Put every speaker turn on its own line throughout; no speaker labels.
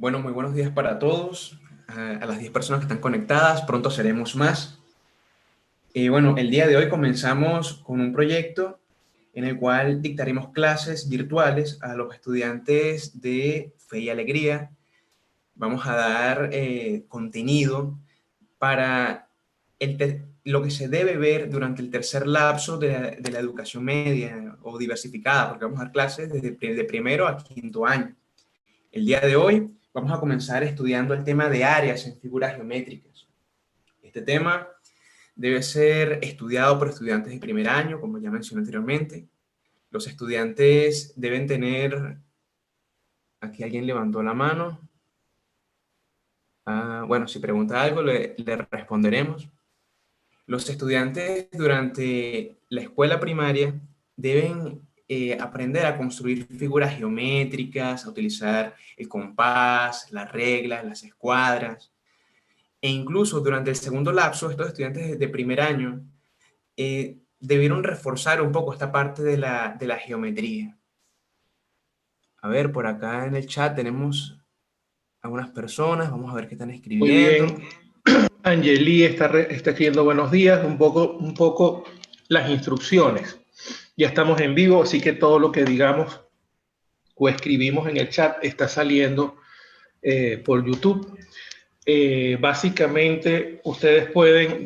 Bueno, muy buenos días para todos, a las 10 personas que están conectadas, pronto seremos más. Bueno, el día de hoy comenzamos con un proyecto en el cual dictaremos clases virtuales a los estudiantes de Fe y Alegría. Vamos a dar contenido para lo que se debe ver durante el tercer lapso de la educación media o diversificada, porque vamos a dar clases de primero a quinto año. El día de hoy vamos a comenzar estudiando el tema de áreas en figuras geométricas. Este tema debe ser estudiado por estudiantes de primer año, como ya mencioné anteriormente. Los estudiantes deben tener, aquí alguien levantó la mano. Bueno, si pregunta algo, le responderemos. Los estudiantes durante la escuela primaria deben aprender a construir figuras geométricas, a utilizar el compás, las reglas, las escuadras. E incluso durante el segundo lapso, estos estudiantes de primer año debieron reforzar un poco esta parte de la geometría. A ver, por acá en el chat tenemos algunas personas, vamos a ver qué están
Muy
escribiendo.
bien. Angeli está escribiendo buenos días, un poco las instrucciones. Ya estamos en vivo, así que todo lo que digamos o escribimos en el chat está saliendo por YouTube. Básicamente,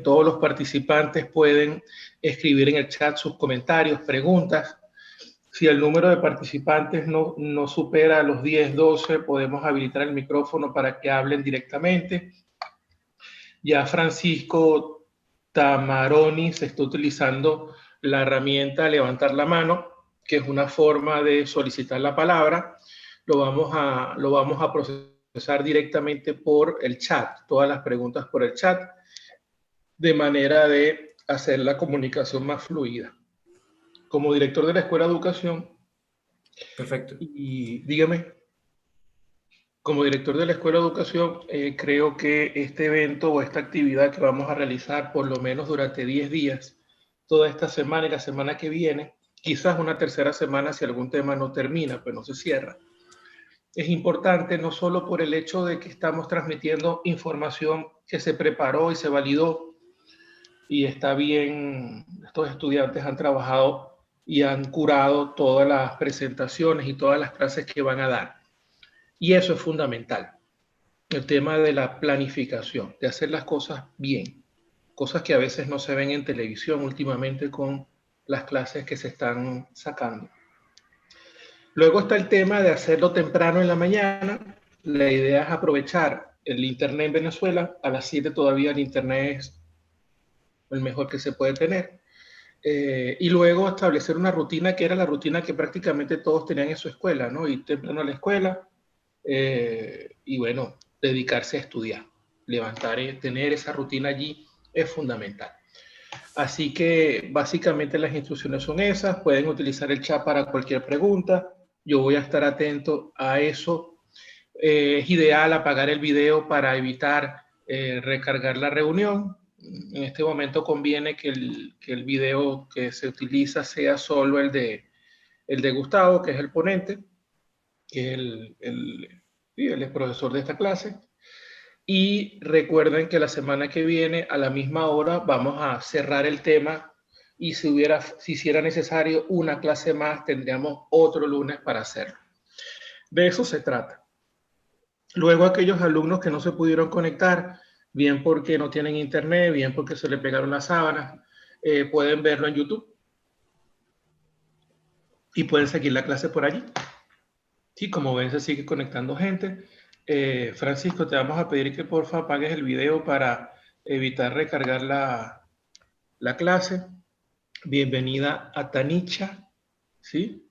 todos los participantes pueden escribir en el chat sus comentarios, preguntas. Si el número de participantes no supera los 10, 12, podemos habilitar el micrófono para que hablen directamente. Ya Francisco Tamaroni se está utilizando la herramienta levantar la mano, que es una forma de solicitar la palabra. Lo vamos a procesar directamente por el chat, todas las preguntas por el chat, de manera de hacer la comunicación más fluida. Como director de la Escuela de Educación,
Perfecto.
y dígame, como director de la Escuela de Educación, creo que este evento o esta actividad que vamos a realizar por lo menos durante 10 días, toda esta semana y la semana que viene, quizás una tercera semana si algún tema no termina, pues no se cierra. Es importante no solo por el hecho de que estamos transmitiendo información que se preparó y se validó y está bien, estos estudiantes han trabajado y han curado todas las presentaciones y todas las clases que van a dar. Y eso es fundamental. El tema de la planificación, de hacer las cosas bien, cosas que a veces no se ven en televisión últimamente con las clases que se están sacando. Luego está el tema de hacerlo temprano en la mañana. La idea es aprovechar el internet en Venezuela. A las 7 todavía el internet es el mejor que se puede tener. Y luego establecer una rutina que era la rutina que prácticamente todos tenían en su escuela, ¿no? Ir temprano a la escuela, y bueno, dedicarse a estudiar, tener esa rutina allí es fundamental. Así que básicamente las instrucciones son esas, pueden utilizar el chat para cualquier pregunta, yo voy a estar atento a eso. Es ideal apagar el video para evitar recargar la reunión. En este momento conviene que el video que se utiliza sea solo el de Gustavo, que es el ponente, que es él es profesor de esta clase. Y recuerden que la semana que viene, a la misma hora, vamos a cerrar el tema y si hiciera necesario una clase más, tendríamos otro lunes para hacerlo. De eso se trata. Luego, aquellos alumnos que no se pudieron conectar, bien porque no tienen internet, bien porque se le pegaron las sábanas, pueden verlo en YouTube y pueden seguir la clase por allí. Sí, como ven, se sigue conectando gente. Francisco, te vamos a pedir que porfa apagues el video para evitar recargar la clase. Bienvenida a Tanicha, ¿sí?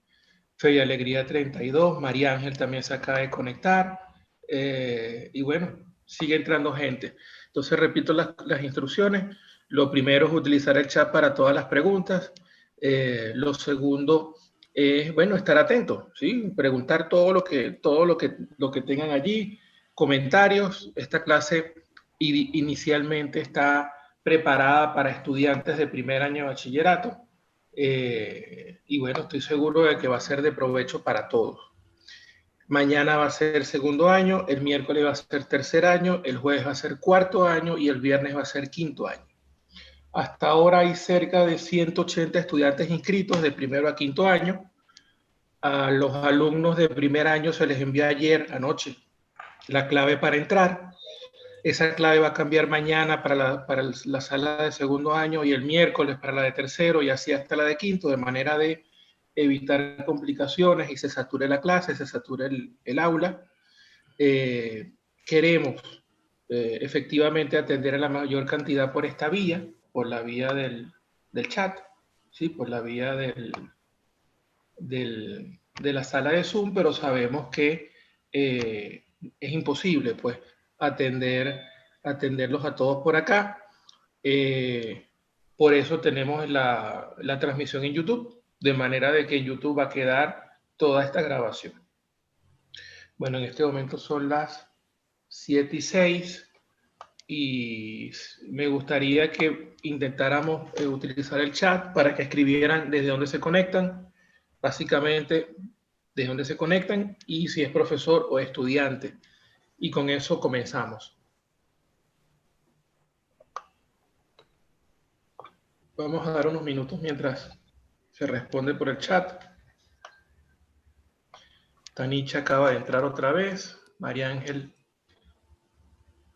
Fe y Alegría 32, María Ángel también se acaba de conectar. Y bueno, sigue entrando gente. Entonces, repito las instrucciones. Lo primero es utilizar el chat para todas las preguntas. Lo segundo es, bueno, estar atento, ¿sí? Preguntar todo lo que tengan allí, comentarios. Esta clase inicialmente está preparada para estudiantes de primer año de bachillerato. Y bueno, estoy seguro de que va a ser de provecho para todos. Mañana va a ser segundo año, el miércoles va a ser tercer año, el jueves va a ser cuarto año y el viernes va a ser quinto año. Hasta ahora hay cerca de 180 estudiantes inscritos de primero a quinto año. A los alumnos de primer año se les envió ayer anoche la clave para entrar. Esa clave va a cambiar mañana para la sala de segundo año y el miércoles para la de tercero y así hasta la de quinto, de manera de evitar complicaciones y se sature la clase, se sature el aula. Queremos efectivamente atender a la mayor cantidad por esta vía, por la vía del chat, ¿sí? Por la vía de la sala de Zoom, pero sabemos que es imposible pues atenderlos a todos por acá. Por eso tenemos la transmisión en YouTube, de manera de que en YouTube va a quedar toda esta grabación. Bueno, en este momento son las 7:06 y me gustaría que intentáramos utilizar el chat para que escribieran desde dónde se conectan, básicamente desde dónde se conectan y si es profesor o estudiante. Y con eso comenzamos. Vamos a dar unos minutos mientras se responde por el chat. Tanicha acaba de entrar otra vez. María Ángel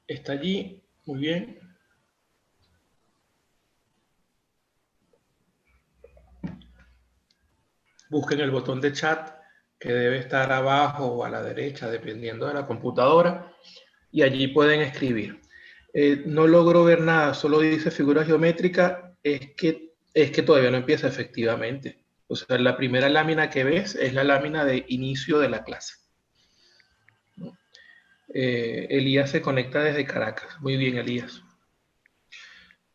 está allí. Muy bien. Busquen el botón de chat que debe estar abajo o a la derecha, dependiendo de la computadora, y allí pueden escribir. No logro ver nada, solo dice figura geométrica, es que todavía no empieza efectivamente. O sea, la primera lámina que ves es la lámina de inicio de la clase. Elías se conecta desde Caracas. Muy bien, Elías.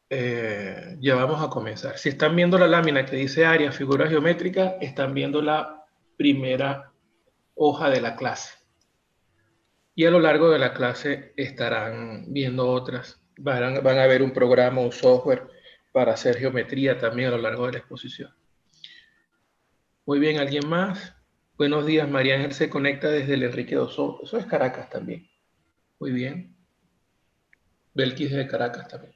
Ya vamos a comenzar. Si están viendo la lámina que dice área, figura geométrica, están viendo la primera hoja de la clase. Y a lo largo de la clase estarán viendo otras. Van a ver un programa, un software para hacer geometría también a lo largo de la exposición. Muy bien, ¿alguien más? Buenos días, María Ángel se conecta desde el Enrique Dosó. Eso es Caracas también. Muy bien. Belkis de Caracas también.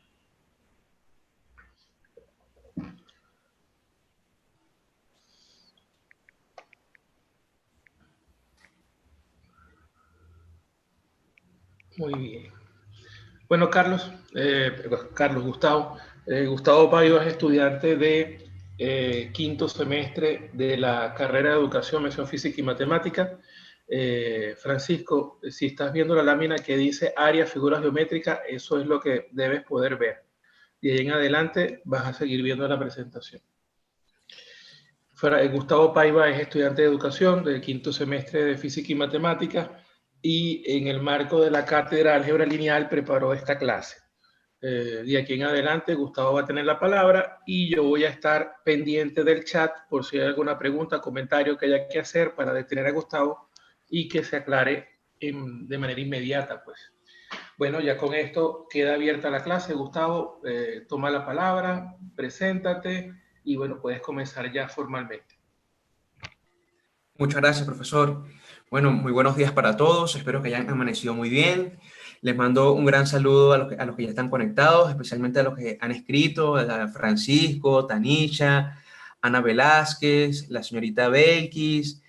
Muy bien. Bueno, Gustavo. Gustavo Payo es estudiante de quinto semestre de la carrera de Educación, Mención Física y Matemática. Francisco, si estás viendo la lámina que dice área, figura geométrica, eso es lo que debes poder ver. Y ahí en adelante vas a seguir viendo la presentación. Gustavo Paiva es estudiante de educación del quinto semestre de física y matemáticas y en el marco de la cátedra de álgebra lineal preparó esta clase. De aquí en adelante Gustavo va a tener la palabra y yo voy a estar pendiente del chat por si hay alguna pregunta, comentario que haya que hacer para detener a Gustavo y que se aclare de manera inmediata, pues. Bueno, ya con esto queda abierta la clase. Gustavo, toma la palabra, preséntate y bueno, puedes comenzar ya formalmente.
Muchas gracias, profesor. Bueno, muy buenos días para todos. Espero que hayan amanecido muy bien. Les mando un gran saludo a los que ya están conectados, especialmente a los que han escrito, a Francisco, Tanisha, Ana Velázquez, la señorita Belkis,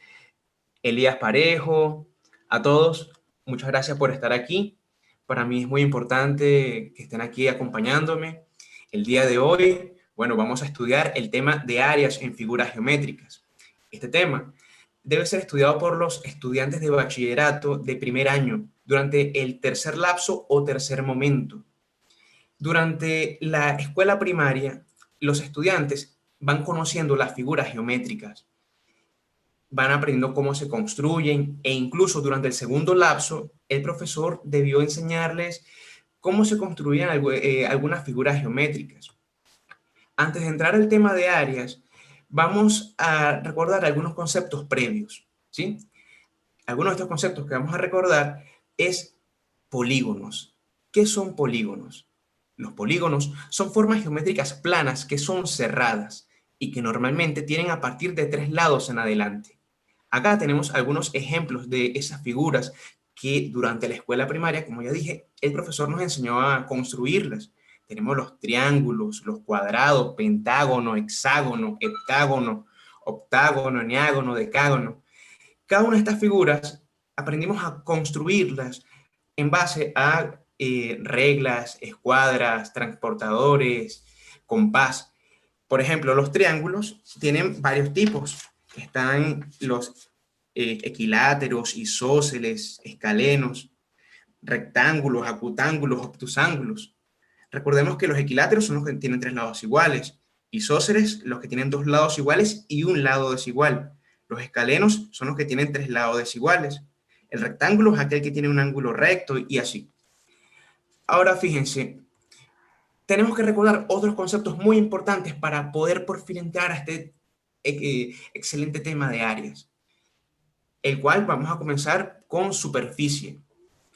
Elías Parejo, a todos. Muchas gracias por estar aquí. Para mí es muy importante que estén aquí acompañándome. El día de hoy, bueno, vamos a estudiar el tema de áreas en figuras geométricas. Este tema debe ser estudiado por los estudiantes de bachillerato de primer año durante el tercer lapso o tercer momento. Durante la escuela primaria, los estudiantes van conociendo las figuras geométricas, van aprendiendo cómo se construyen e incluso durante el segundo lapso, el profesor debió enseñarles cómo se construían algunas figuras geométricas. Antes de entrar al tema de áreas, vamos a recordar algunos conceptos previos, ¿sí? Algunos de estos conceptos que vamos a recordar es polígonos. ¿Qué son polígonos? Los polígonos son formas geométricas planas que son cerradas y que normalmente tienen a partir de 3 lados en adelante. Acá tenemos algunos ejemplos de esas figuras que durante la escuela primaria, como ya dije, el profesor nos enseñó a construirlas. Tenemos los triángulos, los cuadrados, pentágono, hexágono, heptágono, octágono, eneágono, decágono. Cada una de estas figuras aprendimos a construirlas en base a reglas, escuadras, transportadores, compás. Por ejemplo, los triángulos tienen varios tipos. Están los equiláteros, isósceles, escalenos, rectángulos, acutángulos, obtusángulos. Recordemos que los equiláteros son los que tienen tres lados iguales, isósceles los que tienen dos lados iguales y un lado desigual. Los escalenos son los que tienen tres lados desiguales. El rectángulo es aquel que tiene un ángulo recto y así. Ahora fíjense, tenemos que recordar otros conceptos muy importantes para poder por fin entrar a este excelente tema de áreas, el cual vamos a comenzar con superficie.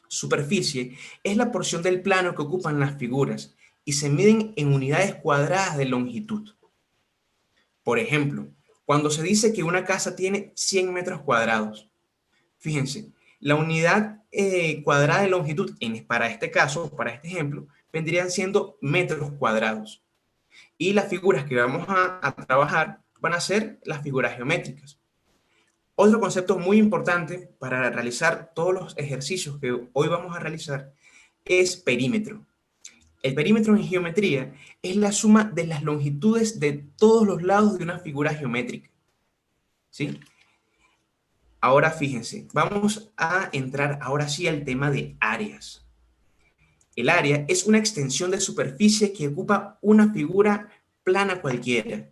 Superficie es la porción del plano que ocupan las figuras y se miden en unidades cuadradas de longitud. Por ejemplo, cuando se dice que una casa tiene 100 metros cuadrados, fíjense, la unidad cuadrada de longitud para este caso, para este ejemplo, vendrían siendo metros cuadrados. Y las figuras que vamos a trabajar van a ser las figuras geométricas. Otro concepto muy importante para realizar todos los ejercicios que hoy vamos a realizar es perímetro. El perímetro en geometría es la suma de las longitudes de todos los lados de una figura geométrica. ¿Sí? Ahora fíjense, vamos a entrar ahora sí al tema de áreas. El área es una extensión de superficie que ocupa una figura plana cualquiera.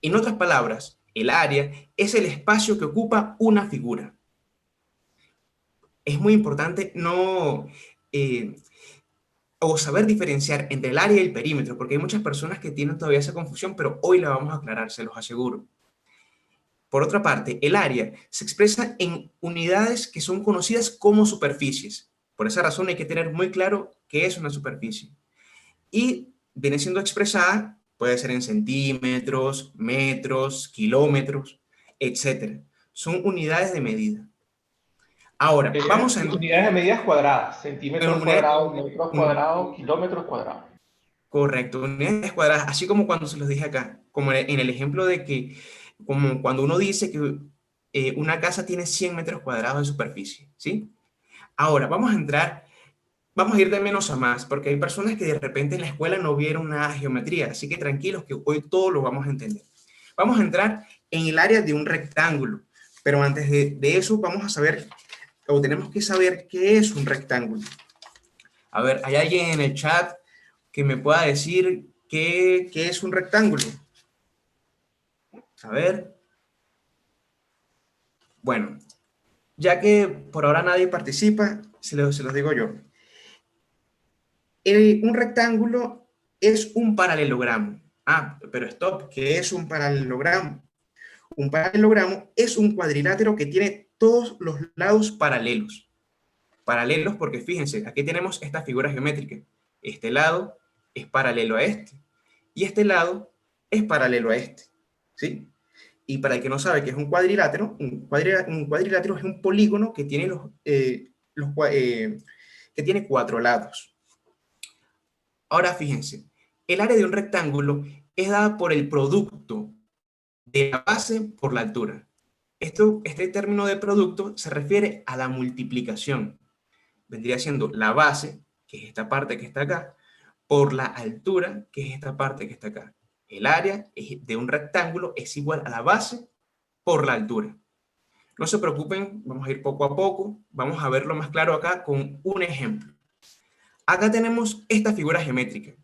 En otras palabras, el área es el espacio que ocupa una figura. Es muy importante o saber diferenciar entre el área y el perímetro, porque hay muchas personas que tienen todavía esa confusión, pero hoy la vamos a aclarar, se los aseguro. Por otra parte, el área se expresa en unidades que son conocidas como superficies. Por esa razón hay que tener muy claro qué es una superficie. Y viene siendo expresada, puede ser en centímetros, metros, kilómetros, etc. Son unidades de medida. Ahora, vamos a...
Unidades de medidas cuadradas, centímetros cuadrados, metros cuadrados, kilómetros cuadrados.
Correcto, unidades cuadradas, así como cuando se los dije acá, como en el ejemplo de que, como cuando uno dice que una casa tiene 100 metros cuadrados de superficie, ¿sí? Ahora, vamos a ir de menos a más, porque hay personas que de repente en la escuela no vieron nada de geometría, así que tranquilos que hoy todo lo vamos a entender. Vamos a entrar en el área de un rectángulo, pero antes de eso vamos a saber, o tenemos que saber qué es un rectángulo. A ver, ¿hay alguien en el chat que me pueda decir qué es un rectángulo? A ver. Bueno, ya que por ahora nadie participa, se los digo yo. Un rectángulo es un paralelogramo. Ah, pero stop, ¿qué es un paralelogramo? Un paralelogramo es un cuadrilátero que tiene todos los lados paralelos. Paralelos porque fíjense, aquí tenemos esta figura geométrica. Este lado es paralelo a este. Y este lado es paralelo a este. ¿Sí? Y para el que no sabe qué es un cuadrilátero es un polígono que tiene, que tiene cuatro lados. Ahora fíjense, el área de un rectángulo es dada por el producto de la base por la altura. Este término de producto se refiere a la multiplicación. Vendría siendo la base, que es esta parte que está acá, por la altura, que es esta parte que está acá. El área de un rectángulo es igual a la base por la altura. No se preocupen, vamos a ir poco a poco. Vamos a verlo más claro acá con un ejemplo. Acá tenemos esta figura geométrica,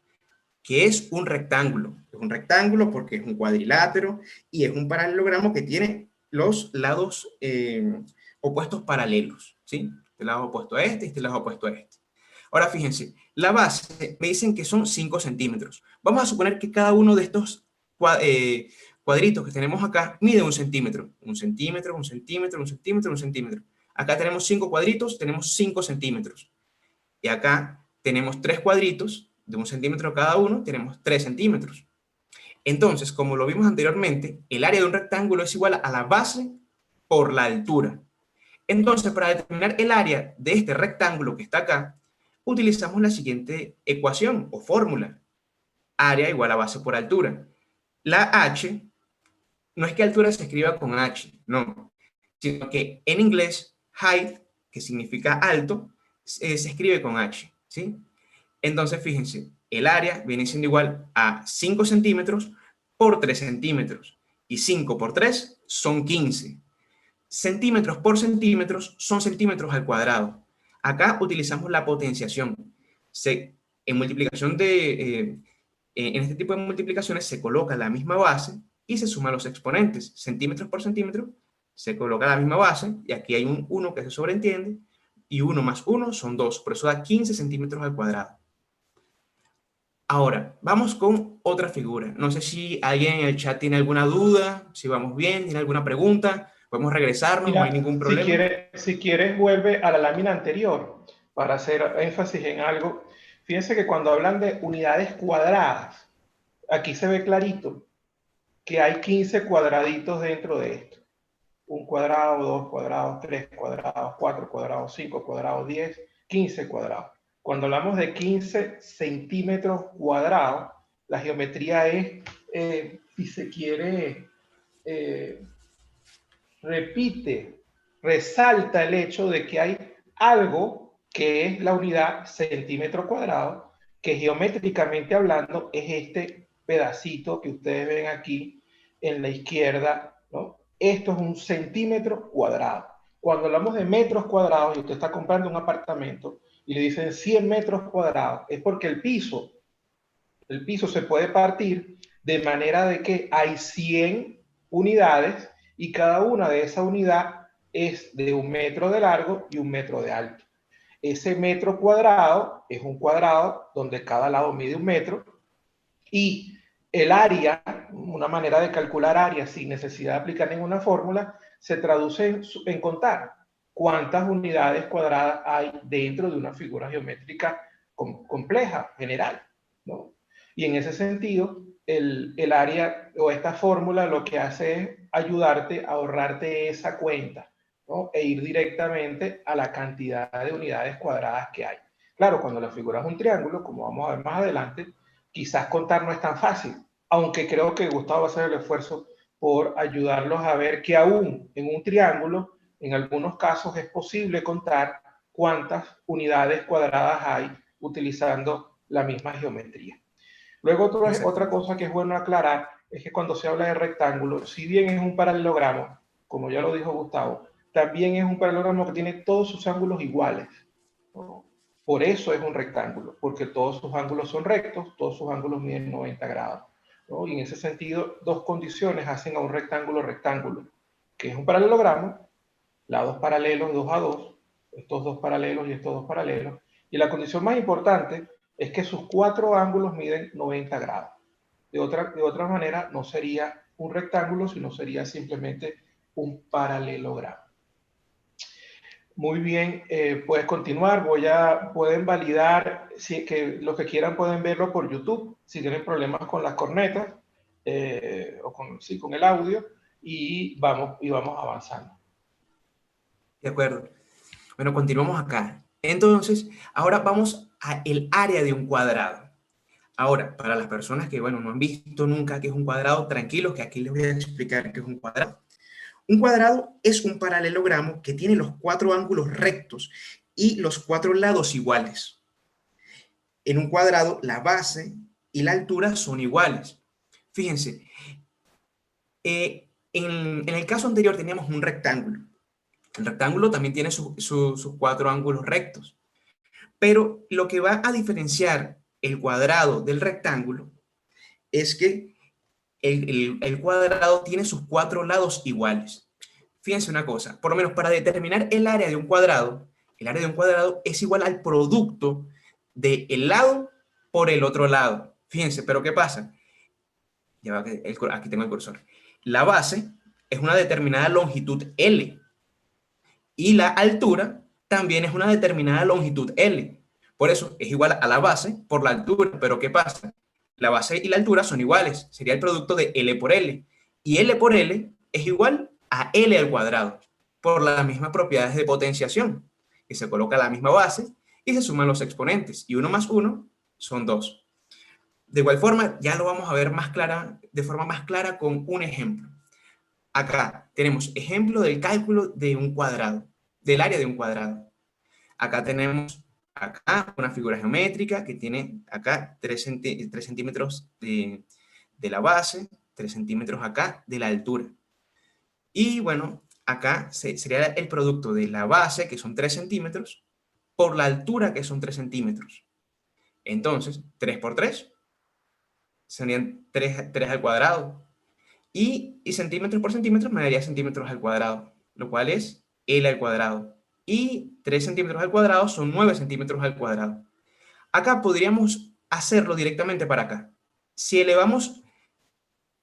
que es un rectángulo. Es un rectángulo porque es un cuadrilátero y es un paralelogramo que tiene los lados opuestos paralelos, ¿sí? Este lado opuesto a este y este lado opuesto a este. Ahora fíjense, la base me dicen que son 5 centímetros. Vamos a suponer que cada uno de estos cuadritos que tenemos acá mide 1 centímetro. 1 centímetro, 1 centímetro, 1 centímetro, 1 centímetro. Acá tenemos 5 cuadritos, tenemos 5 centímetros. Y acá tenemos 3 cuadritos de 1 centímetro cada uno, tenemos 3 centímetros. Entonces, como lo vimos anteriormente, el área de un rectángulo es igual a la base por la altura. Entonces, para determinar el área de este rectángulo que está acá, utilizamos la siguiente ecuación o fórmula. Área igual a base por altura. La H, no es que altura se escriba con H, no, sino que en inglés, height, que significa alto, se escribe con H, ¿sí? Entonces, fíjense, el área viene siendo igual a 5 centímetros por 3 centímetros. Y 5 por 3 son 15. Centímetros por centímetros son centímetros al cuadrado. Acá utilizamos la potenciación. En multiplicación en este tipo de multiplicaciones se coloca la misma base y se suman los exponentes. Centímetros por centímetro se coloca la misma base y aquí hay un 1 que se sobreentiende y 1 más 1 son 2, por eso da 15 centímetros al cuadrado. Ahora, vamos con otra figura. No sé si alguien en el chat tiene alguna duda, si vamos bien, tiene alguna pregunta, podemos regresarnos, no hay
Mira,
ningún problema.
si quieres, vuelve a la lámina anterior para hacer énfasis en algo. Fíjense que cuando hablan de unidades cuadradas, aquí se ve clarito que hay 15 cuadraditos dentro de esto. 1 cuadrado, 2 cuadrados, 3 cuadrados, 4 cuadrados, 5 cuadrados, 10, 15 cuadrados. Cuando hablamos de 15 centímetros cuadrados, la geometría es, si se quiere, repite, resalta el hecho de que hay algo que es la unidad centímetro cuadrado, que geométricamente hablando es este pedacito que ustedes ven aquí en la izquierda, ¿no? Esto es un centímetro cuadrado. Cuando hablamos de metros cuadrados y usted está comprando un apartamento y le dicen 100 metros cuadrados, es porque el piso se puede partir de manera de que hay 100 unidades y cada una de esa unidad es de 1 metro de largo y 1 metro de alto. Ese metro cuadrado es un cuadrado donde cada lado mide 1 metro y el área, una manera de calcular área sin necesidad de aplicar ninguna fórmula, se traduce en contar cuántas unidades cuadradas hay dentro de una figura geométrica compleja, general, ¿no? Y en ese sentido, el área o esta fórmula lo que hace es ayudarte a ahorrarte esa cuenta, ¿no? E ir directamente a la cantidad de unidades cuadradas que hay. Claro, cuando la figura es un triángulo, como vamos a ver más adelante, quizás contar no es tan fácil, aunque creo que Gustavo va a hacer el esfuerzo por ayudarlos a ver que aún en un triángulo, en algunos casos es posible contar cuántas unidades cuadradas hay utilizando la misma geometría. Luego, otra cosa que es bueno aclarar es que cuando se habla de rectángulo, si bien es un paralelogramo, como ya lo dijo Gustavo, también es un paralelogramo que tiene todos sus ángulos iguales, ¿no? Por eso es un rectángulo, porque todos sus ángulos son rectos, todos sus ángulos miden 90 grados, ¿no? Y en ese sentido, dos condiciones hacen a un rectángulo rectángulo, que es un paralelogramo, lados paralelos 2 a 2, estos dos paralelos y estos dos paralelos, y la condición más importante es que sus 4 ángulos miden 90 grados. De otra manera, no sería un rectángulo, sino sería simplemente un paralelogramo. Muy bien, puedes continuar. Pueden validar, que los que quieran pueden verlo por YouTube, si tienen problemas con las cornetas o con el audio, y vamos avanzando.
De acuerdo. Bueno, continuamos acá. Entonces, ahora vamos a el área de un cuadrado. Ahora, para las personas que, bueno, no han visto nunca qué es un cuadrado, tranquilos que aquí les voy a explicar qué es un cuadrado. Un cuadrado es un paralelogramo que tiene los 4 ángulos rectos y los 4 lados iguales. En un cuadrado, la base y la altura son iguales. Fíjense, en el caso anterior teníamos un rectángulo. El rectángulo también tiene sus 4 ángulos rectos. Pero lo que va a diferenciar el cuadrado del rectángulo es que el cuadrado tiene sus 4 lados iguales. Fíjense una cosa, por lo menos para determinar el área de un cuadrado es igual al producto del lado por el otro lado. Fíjense, pero ¿qué pasa? Ya va, aquí tengo el cursor. La base es una determinada longitud L y la altura también es una determinada longitud L. Por eso es igual a la base por la altura. Pero ¿qué pasa? La base y la altura son iguales. Sería el producto de L por L. Y L por L es igual a L al cuadrado, por las mismas propiedades de potenciación, que se coloca la misma base y se suman los exponentes, y 1 más 1 son 2. De igual forma, ya lo vamos a ver de forma más clara con un ejemplo. Acá tenemos ejemplo del cálculo de un cuadrado, del área de un cuadrado. Acá tenemos una figura geométrica que tiene acá 3 centímetros de la base, 3 centímetros acá de la altura. Y bueno, acá sería el producto de la base, que son 3 centímetros, por la altura, que son 3 centímetros. Entonces, 3 por 3 serían 3 al cuadrado. Y centímetros por centímetros me daría centímetros al cuadrado, lo cual es L al cuadrado. Y 3 centímetros al cuadrado son 9 centímetros al cuadrado. Acá podríamos hacerlo directamente para acá. Si elevamos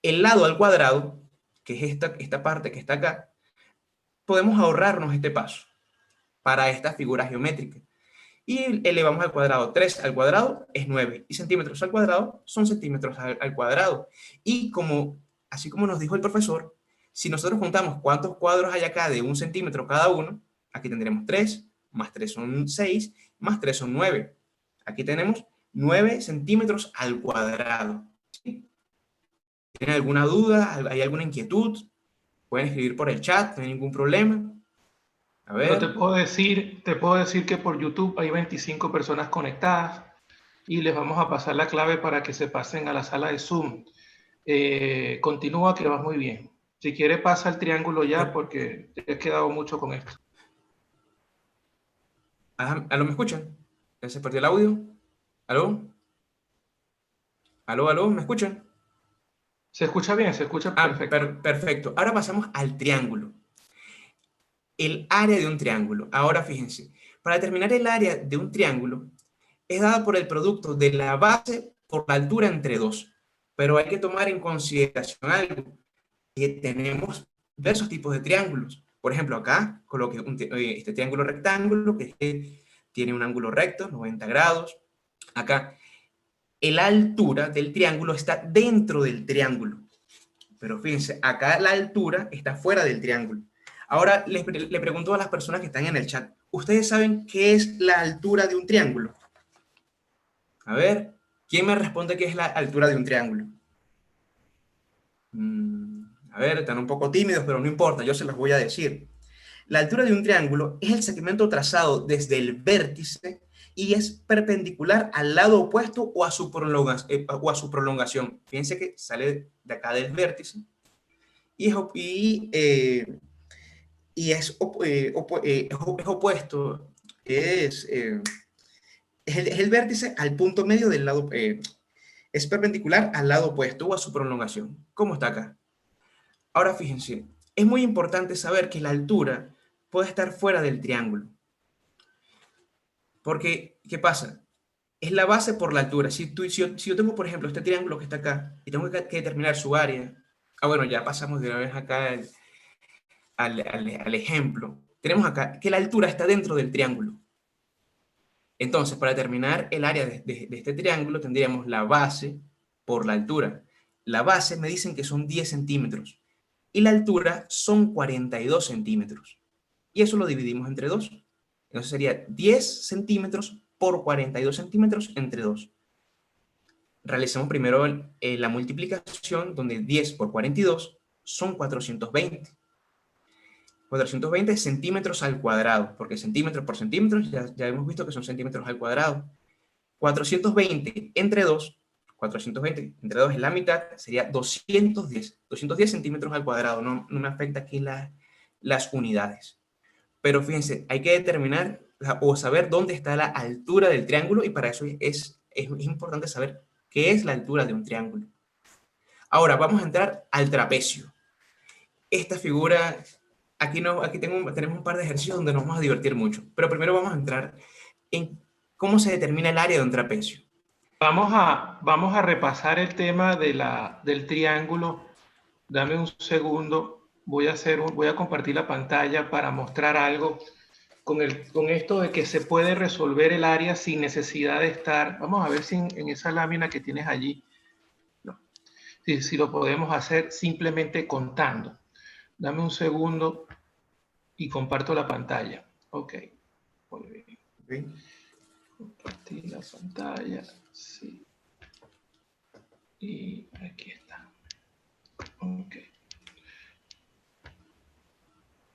el lado al cuadrado, que es esta parte que está acá, podemos ahorrarnos este paso para esta figura geométrica. Y elevamos al cuadrado. 3 al cuadrado es 9. Y centímetros al cuadrado son centímetros al cuadrado. Y así como nos dijo el profesor, si nosotros contamos cuántos cuadros hay acá de 1 centímetro cada uno, aquí tendremos 3, más 3 son 6, más 3 son 9. Aquí tenemos 9 centímetros al cuadrado. ¿Sí? ¿Tienen alguna duda? ¿Hay alguna inquietud? Pueden escribir por el chat, no hay ningún problema. A
Bueno,
ver.
te puedo decir que por YouTube hay 25 personas conectadas y les vamos a pasar la clave para que se pasen a la sala de Zoom. Continúa, que vas muy bien. Si quiere, pasa el triángulo ya porque te he quedado mucho con esto.
¿Aló, me escuchan? ¿Se perdió el audio? ¿Aló? ¿Aló, aló? ¿Me escuchan?
Se escucha bien, se escucha perfecto.
Perfecto. Ahora pasamos al triángulo. El área de un triángulo. Ahora fíjense, para determinar el área de un triángulo es dada por el producto de la base por la altura entre dos. Pero hay que tomar en consideración algo, que tenemos diversos tipos de triángulos. Por ejemplo, acá coloqué este triángulo rectángulo que tiene un ángulo recto, 90 grados. Acá, la altura del triángulo está dentro del triángulo. Pero fíjense, acá la altura está fuera del triángulo. Ahora le pregunto a las personas que están en el chat, ¿ustedes saben qué es la altura de un triángulo? A ver, ¿quién me responde qué es la altura de un triángulo? A ver, están un poco tímidos, pero no importa, yo se los voy a decir. La altura de un triángulo es el segmento trazado desde el vértice y es perpendicular al lado opuesto o a su prolongación. Fíjense que sale de acá del vértice y es opuesto, es el vértice al punto medio del lado, es perpendicular al lado opuesto o a su prolongación, como está acá. Ahora fíjense, es muy importante saber que la altura puede estar fuera del triángulo. Porque, ¿qué pasa? Es la base por la altura. Si yo tengo, por ejemplo, este triángulo que está acá y tengo que determinar su área, bueno, ya pasamos de una vez acá al ejemplo. Tenemos acá que la altura está dentro del triángulo. Entonces, para determinar el área de este triángulo, tendríamos la base por la altura. La base me dicen que son 10 centímetros y la altura son 42 centímetros. Y eso lo dividimos entre 2. Entonces sería 10 centímetros por 42 centímetros entre 2. Realicemos primero la multiplicación, donde 10 por 42 son 420. 420 centímetros al cuadrado, porque centímetros por centímetros ya hemos visto que son centímetros al cuadrado. 420 entre 2, 420 entre 2 es la mitad, sería 210 centímetros al cuadrado. No me afecta aquí las unidades. Pero fíjense, hay que determinar o saber dónde está la altura del triángulo y para eso es importante saber qué es la altura de un triángulo. Ahora vamos a entrar al trapecio. Esta figura, aquí tenemos un par de ejercicios donde nos vamos a divertir mucho, pero primero vamos a entrar en cómo se determina el área de un trapecio.
Vamos a repasar el tema del triángulo. Dame un segundo. Voy a compartir la pantalla para mostrar algo con esto de que se puede resolver el área sin necesidad de estar. Vamos a ver si en esa lámina que tienes allí, no, si lo podemos hacer simplemente contando. Dame un segundo y comparto la pantalla. Ok, muy bien.
Okay.
Compartir la pantalla, sí. Y aquí está. Ok.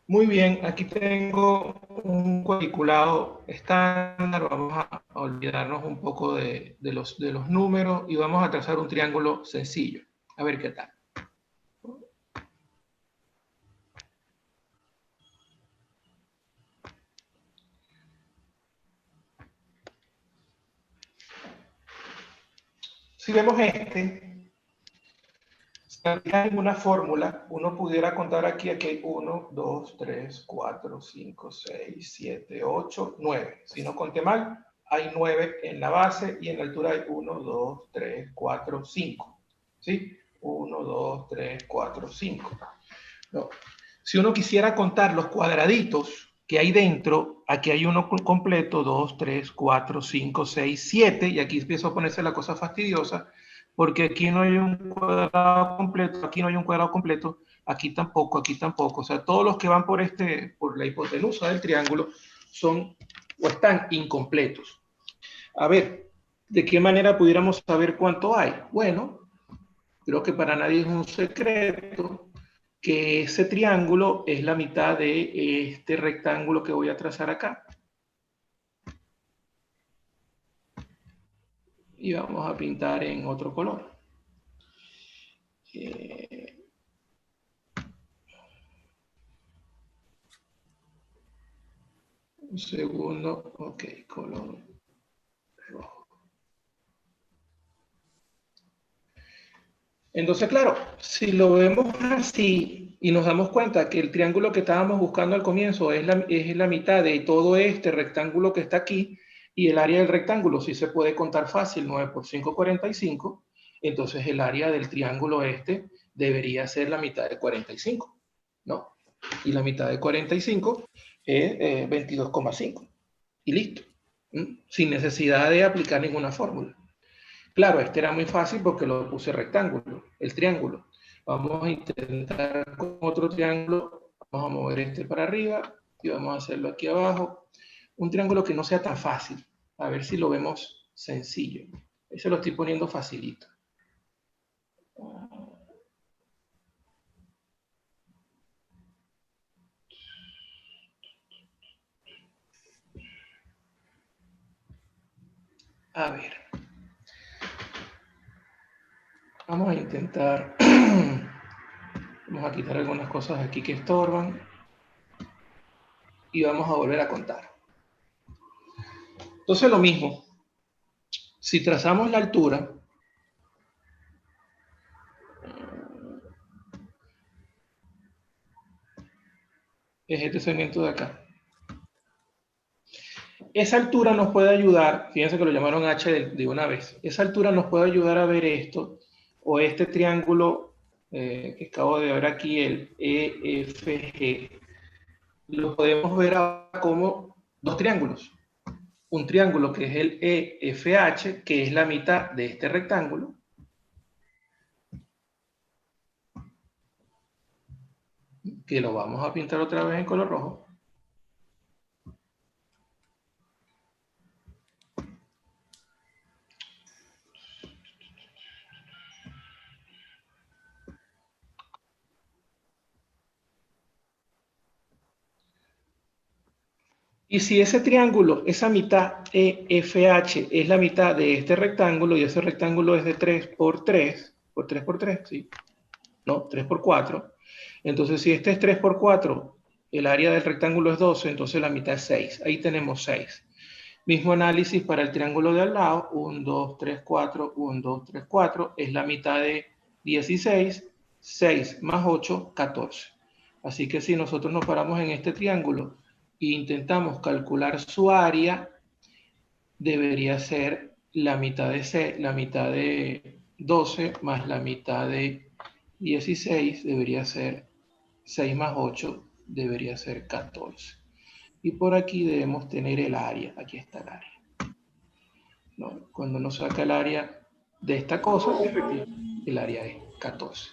Muy bien, aquí tengo un cuadriculado estándar. Vamos a olvidarnos un poco de los números y vamos a trazar un triángulo sencillo. A ver qué tal. Si vemos si hay una fórmula, uno pudiera contar aquí hay 1, 2, 3, 4, 5, 6, 7, 8, 9. Si no conté mal, hay 9 en la base y en la altura hay 1, 2, 3, 4, 5. ¿Sí? 1, 2, 3, 4, 5. No. Si uno quisiera contar los cuadraditos que hay dentro, aquí hay uno completo, 2, 3, 4, 5, 6, 7, y aquí empieza a ponerse la cosa fastidiosa, porque aquí no hay un cuadrado completo, aquí no hay un cuadrado completo, aquí tampoco, o sea, todos los que van por la hipotenusa del triángulo son o están incompletos. A ver, ¿de qué manera pudiéramos saber cuánto hay? Bueno, creo que para nadie es un secreto que ese triángulo es la mitad de este rectángulo que voy a trazar acá. Y vamos a pintar en otro color. Un segundo, ok, color rojo. Entonces, claro, si lo vemos así y nos damos cuenta que el triángulo que estábamos buscando al comienzo es la mitad de todo este rectángulo que está aquí, y el área del rectángulo sí se puede contar fácil, 9 por 5, 45, entonces el área del triángulo este debería ser la mitad de 45, ¿no? Y la mitad de 45 es 22,5. Y listo, sin necesidad de aplicar ninguna fórmula. Claro, este era muy fácil porque lo puse rectángulo, el triángulo. Vamos a intentar con otro triángulo. Vamos a mover este para arriba y vamos a hacerlo aquí abajo. Un triángulo que no sea tan fácil. A ver si lo vemos sencillo. Ese lo estoy poniendo facilito. A ver. Vamos a intentar. Vamos a quitar algunas cosas aquí que estorban. Y vamos a volver a contar. Entonces lo mismo. Si trazamos la altura, es este segmento de acá. Esa altura nos puede ayudar, fíjense que lo llamaron H de una vez, esa altura nos puede ayudar a ver esto, o este triángulo que acabo de ver aquí, el EFG, lo podemos ver ahora como dos triángulos. Un triángulo que es el EFH, que es la mitad de este rectángulo, que lo vamos a pintar otra vez en color rojo. Y si ese triángulo, esa mitad EFH es la mitad de este rectángulo, y ese rectángulo es de 3 por 3, por 3 por 3, ¿sí? No, 3 por 4. Entonces, si este es 3 por 4, el área del rectángulo es 12, entonces la mitad es 6. Ahí tenemos 6. Mismo análisis para el triángulo de al lado. 1, 2, 3, 4, 1, 2, 3, 4. Es la mitad de 16. 6 más 8, 14. Así que si nosotros nos paramos en este triángulo e intentamos calcular su área, debería ser la mitad de 12 más la mitad de 16, debería ser 6 más 8, debería ser 14. Y por aquí debemos tener el área. Aquí está el área. ¿No? Cuando uno saca el área de esta cosa, el área es 14.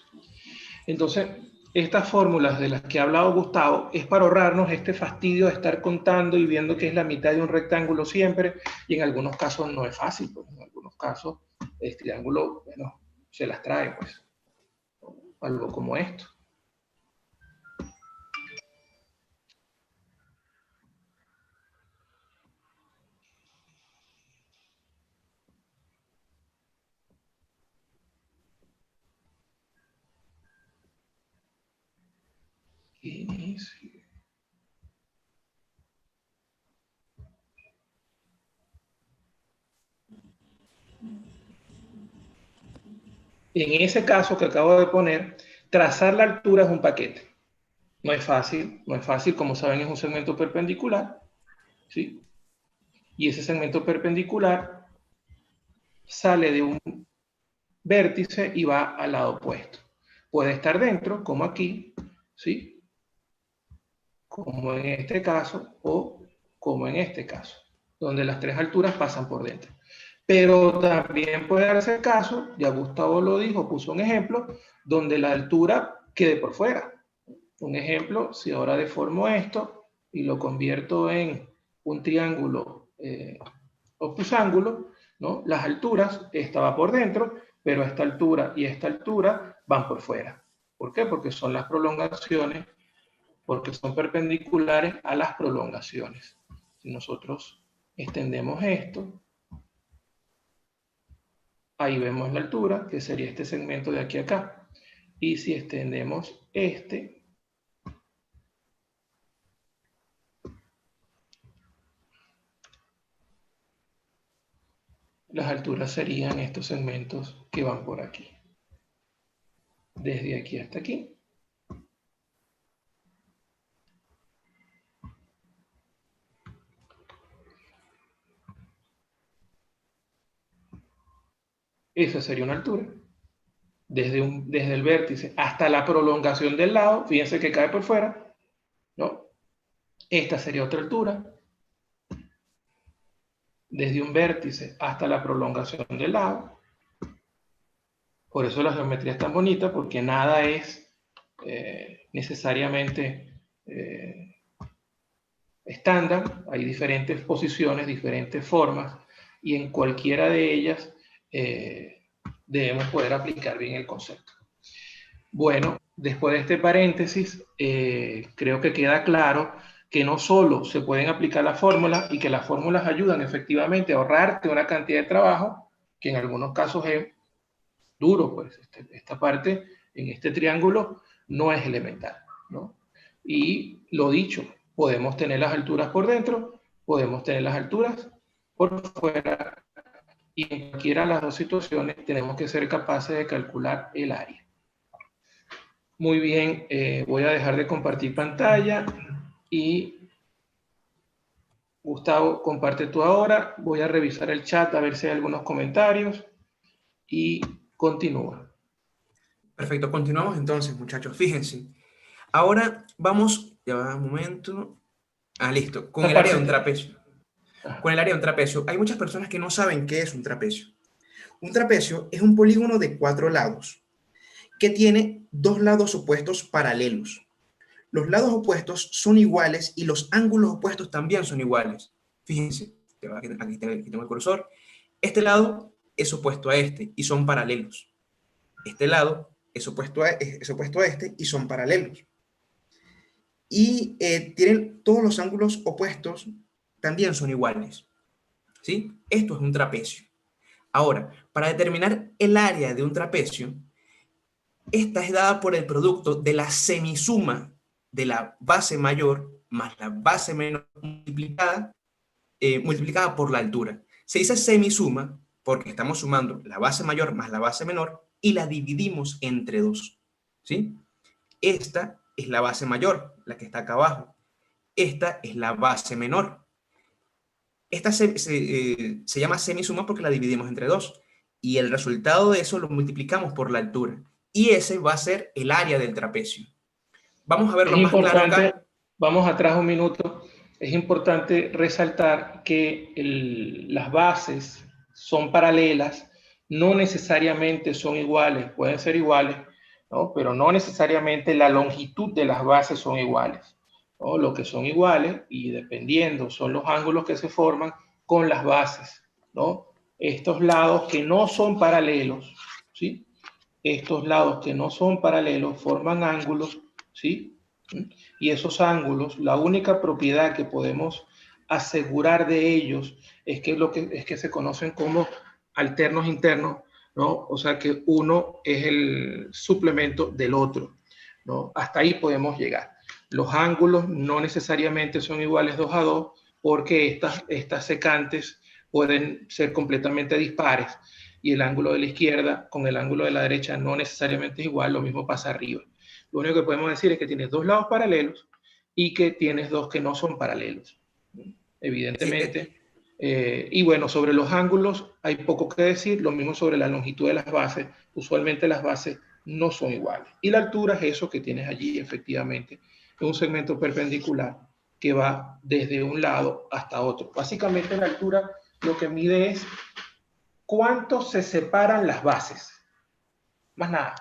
Entonces, estas fórmulas de las que ha hablado Gustavo es para ahorrarnos este fastidio de estar contando y viendo que es la mitad de un rectángulo siempre, y en algunos casos no es fácil, pues en algunos casos el triángulo, bueno, se las trae, pues, algo como esto. Inicio. En ese caso que acabo de poner, trazar la altura es un paquete. No es fácil, no es fácil, como saben es un segmento perpendicular, ¿sí? Y ese segmento perpendicular sale de un vértice y va al lado opuesto. Puede estar dentro, como aquí, ¿sí? Como en este caso, o como en este caso, donde las tres alturas pasan por dentro. Pero también puede darse el caso, ya Gustavo lo dijo, puso un ejemplo, donde la altura quede por fuera. Un ejemplo, si ahora deformo esto y lo convierto en un triángulo opusángulo, ¿no? Las alturas, esta va por dentro, pero esta altura y esta altura van por fuera. ¿Por qué? Porque son las prolongaciones, porque son perpendiculares a las prolongaciones. Si nosotros extendemos esto, ahí vemos la altura, que sería este segmento de aquí a acá. Y si extendemos este, las alturas serían estos segmentos que van por aquí. Desde aquí hasta aquí. Esa sería una altura. Desde el vértice hasta la prolongación del lado, fíjense que cae por fuera, ¿no? Esta sería otra altura. Desde un vértice hasta la prolongación del lado. Por eso la geometría es tan bonita, porque nada es necesariamente estándar. Hay diferentes posiciones, diferentes formas, y en cualquiera de ellas debemos poder aplicar bien el concepto. Bueno, después de este paréntesis, creo que queda claro que no solo se pueden aplicar las fórmulas y que las fórmulas ayudan efectivamente a ahorrarte una cantidad de trabajo, que en algunos casos es duro, pues esta parte en este triángulo no es elemental, ¿no? Y lo dicho, podemos tener las alturas por dentro, podemos tener las alturas por fuera, y en cualquiera de las dos situaciones tenemos que ser capaces de calcular el área. Muy bien, voy a dejar de compartir pantalla y Gustavo, comparte tú ahora. Voy a revisar el chat a ver si hay algunos comentarios y continúa.
Perfecto, continuamos entonces, muchachos. Fíjense, ahora vamos, ya va un momento. Ah, listo, con
Esta
el área de
parte
un
que...
trapecio. Con el área de un trapecio, hay muchas personas que no saben qué es un trapecio. Un trapecio es un polígono de 4 lados que tiene 2 lados opuestos paralelos. Los lados opuestos son iguales y los ángulos opuestos también son iguales. Fíjense, aquí tengo el cursor. Este lado es opuesto a este y son paralelos. Este lado es opuesto a este y son paralelos. Y tienen todos los ángulos opuestos también son iguales. ¿Sí? Esto es un trapecio. Ahora, para determinar el área de un trapecio, esta es dada por el producto de la semisuma de la base mayor más la base menor multiplicada por la altura. Se dice semisuma porque estamos sumando la base mayor más la base menor y la dividimos entre 2. ¿Sí? Esta es la base mayor, la que está acá abajo. Esta es la base menor. Esta se llama semisuma porque la dividimos entre 2. Y el resultado de eso lo multiplicamos por la altura. Y ese va a ser el área del trapecio. Vamos a verlo
Es
más claro
importante,
acá.
vamos atrás un minuto, es importante resaltar que las bases son paralelas, no necesariamente son iguales, pueden ser iguales, ¿no? Pero no necesariamente la longitud de las bases son iguales, ¿no? Lo que son iguales, y dependiendo, son los ángulos que se forman con las bases, ¿no? Estos lados que no son paralelos, ¿sí? Estos lados que no son paralelos forman ángulos, ¿sí? Y esos ángulos, la única propiedad que podemos asegurar de ellos es que se conocen como alternos internos, ¿no? O sea que uno es el suplemento del otro, ¿no? Hasta ahí podemos llegar. Los ángulos no necesariamente son iguales 2 a 2 porque estas secantes pueden ser completamente dispares y el ángulo de la izquierda con el ángulo de la derecha no necesariamente es igual, lo mismo pasa arriba. Lo único que podemos decir es que tienes dos lados paralelos y que tienes dos que no son paralelos,
Sí,
evidentemente. Y bueno, sobre los ángulos hay poco que decir, lo mismo sobre la longitud de las bases. Usualmente las bases no son iguales. Y la altura es eso que tienes allí, efectivamente. Es un segmento perpendicular que va desde un lado hasta otro. Básicamente la altura lo que mide es cuánto se separan las bases. Más nada.